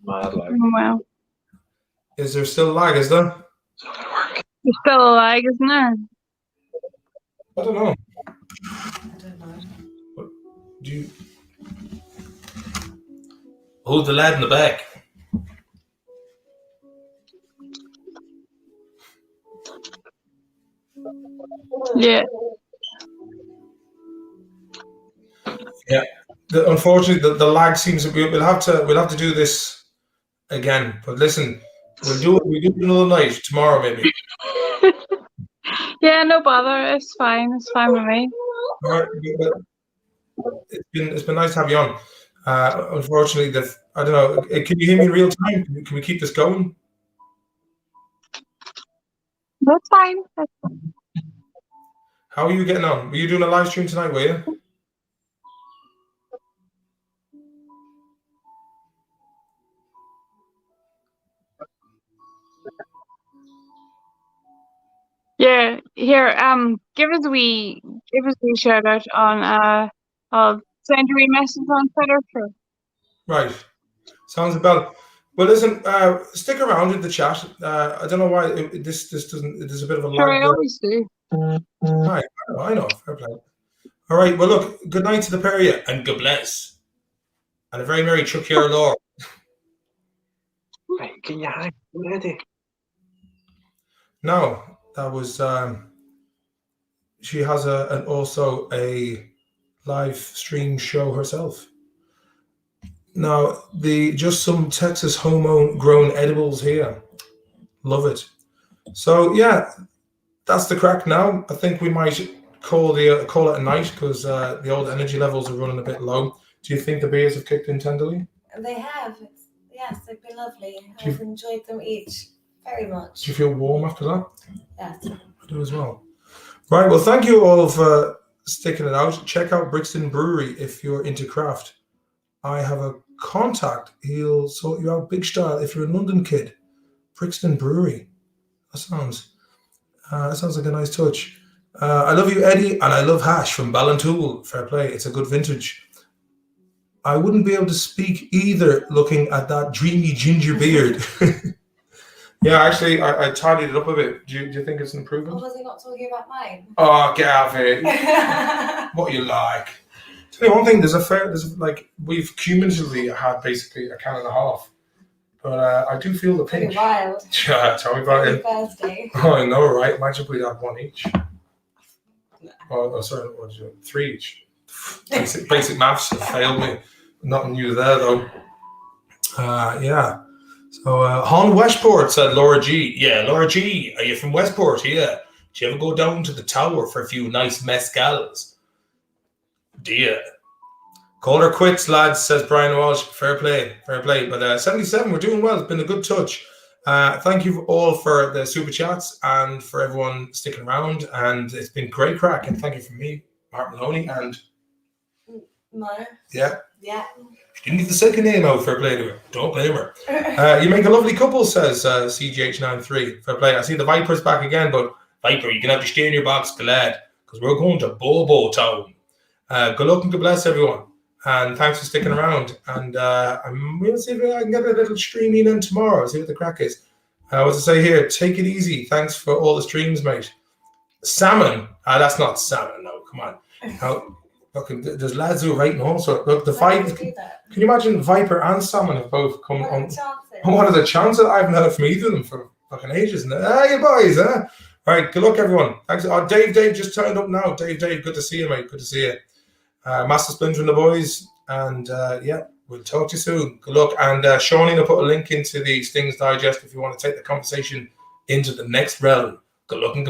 Well, Is there still lag? Is there? there's still a lag, isn't there? I don't know. What? Do you? Hold the lad in the back. Yeah. Yeah. Unfortunately, the lag seems to be. We'll have to do this again. But listen, we do it another night tomorrow, maybe. Yeah, no bother. It's fine. It's fine with me. All right. It's been nice to have you on. Unfortunately, I don't know. Can you hear me in real time? Can we keep this going? That's fine. That's fine. How are you getting on? Were you doing a live stream tonight, were you? Yeah, here, give us a wee shout out on I'll send you a message on Twitter for Right. Sounds about. Well, listen, stick around in the chat. I don't know why this doesn't. There's a bit of a sure lag I there. always do. Right, I know. Fair play. All right. Well, look. Good night to the pair of you, and God bless, and a very merry Chuck here, Laura. Right, can you hang ready? No, that was. She has also a live stream show herself. Now, just some Texas homegrown edibles here. Love it. So yeah, that's the crack now. I think we might call it a night because the old energy levels are running a bit low. Do you think the beers have kicked in tenderly? They have. Yes, they've been lovely. I've enjoyed them each very much. Do you feel warm after that? Yes. I do as well. Right, well, thank you all for sticking it out. Check out Brixton Brewery if you're into craft. I have a contact. He'll sort you out big style if you're a London kid. Brixton Brewery. That sounds like a nice touch. I love you, Eddie, and I love Hash from Ballantool. Fair play. It's a good vintage. I wouldn't be able to speak either looking at that dreamy ginger beard. Yeah, actually, I tidied it up a bit. Do you think it's an improvement? Or was he not talking about mine? Oh, get out of it. What you like. Tell you one thing, we've cumulatively had basically a can and a half. But I do feel the pinch. Pretty wild. Yeah, tell me about it. Thursday. Oh, I know, right? Imagine we'd have one each. Oh, sorry, what did you do? 3 each. Basic maths have failed me. Nothing new there, though. Yeah. So, Hon Westport said Laura G. Yeah, Laura G. Are you from Westport? Yeah. Do you ever go down to the tower for a few nice mezcals? Dear. Call her quits, lads, says Brian Walsh. Fair play. But 77, we're doing well. It's been a good touch. Thank you all for the super chats and for everyone sticking around. And it's been great crack. And thank you from me, Mark Maloney. And Mo. Yeah. Yeah. Didn't get the second name out. Fair play to her. Don't blame her. You make a lovely couple, says CGH93. Fair play. I see the Viper's back again, but Viper, you can have to stay in your box, glad, because we're going to Bobo Town. Good luck and good bless, everyone. And thanks for sticking around. And I'm going to see if I can get a little streaming in tomorrow, see what the crack is. What's it say here? Take it easy. Thanks for all the streams, mate. Salmon. That's not salmon, no. Come on. Look, there's lads who are writing also. Look, the fight. Can you imagine Viper and Salmon have both come on? What are the chances? I haven't heard from either of them for fucking ages. You boys, huh? All right, good luck, everyone. Thanks. Oh, Dave just turned up now. Dave, good to see you, mate. Good to see you. Master Splinter and the boys. And yeah, we'll talk to you soon. Good luck. And Shawnee will put a link into the Stings Digest if you want to take the conversation into the next realm. Good luck and good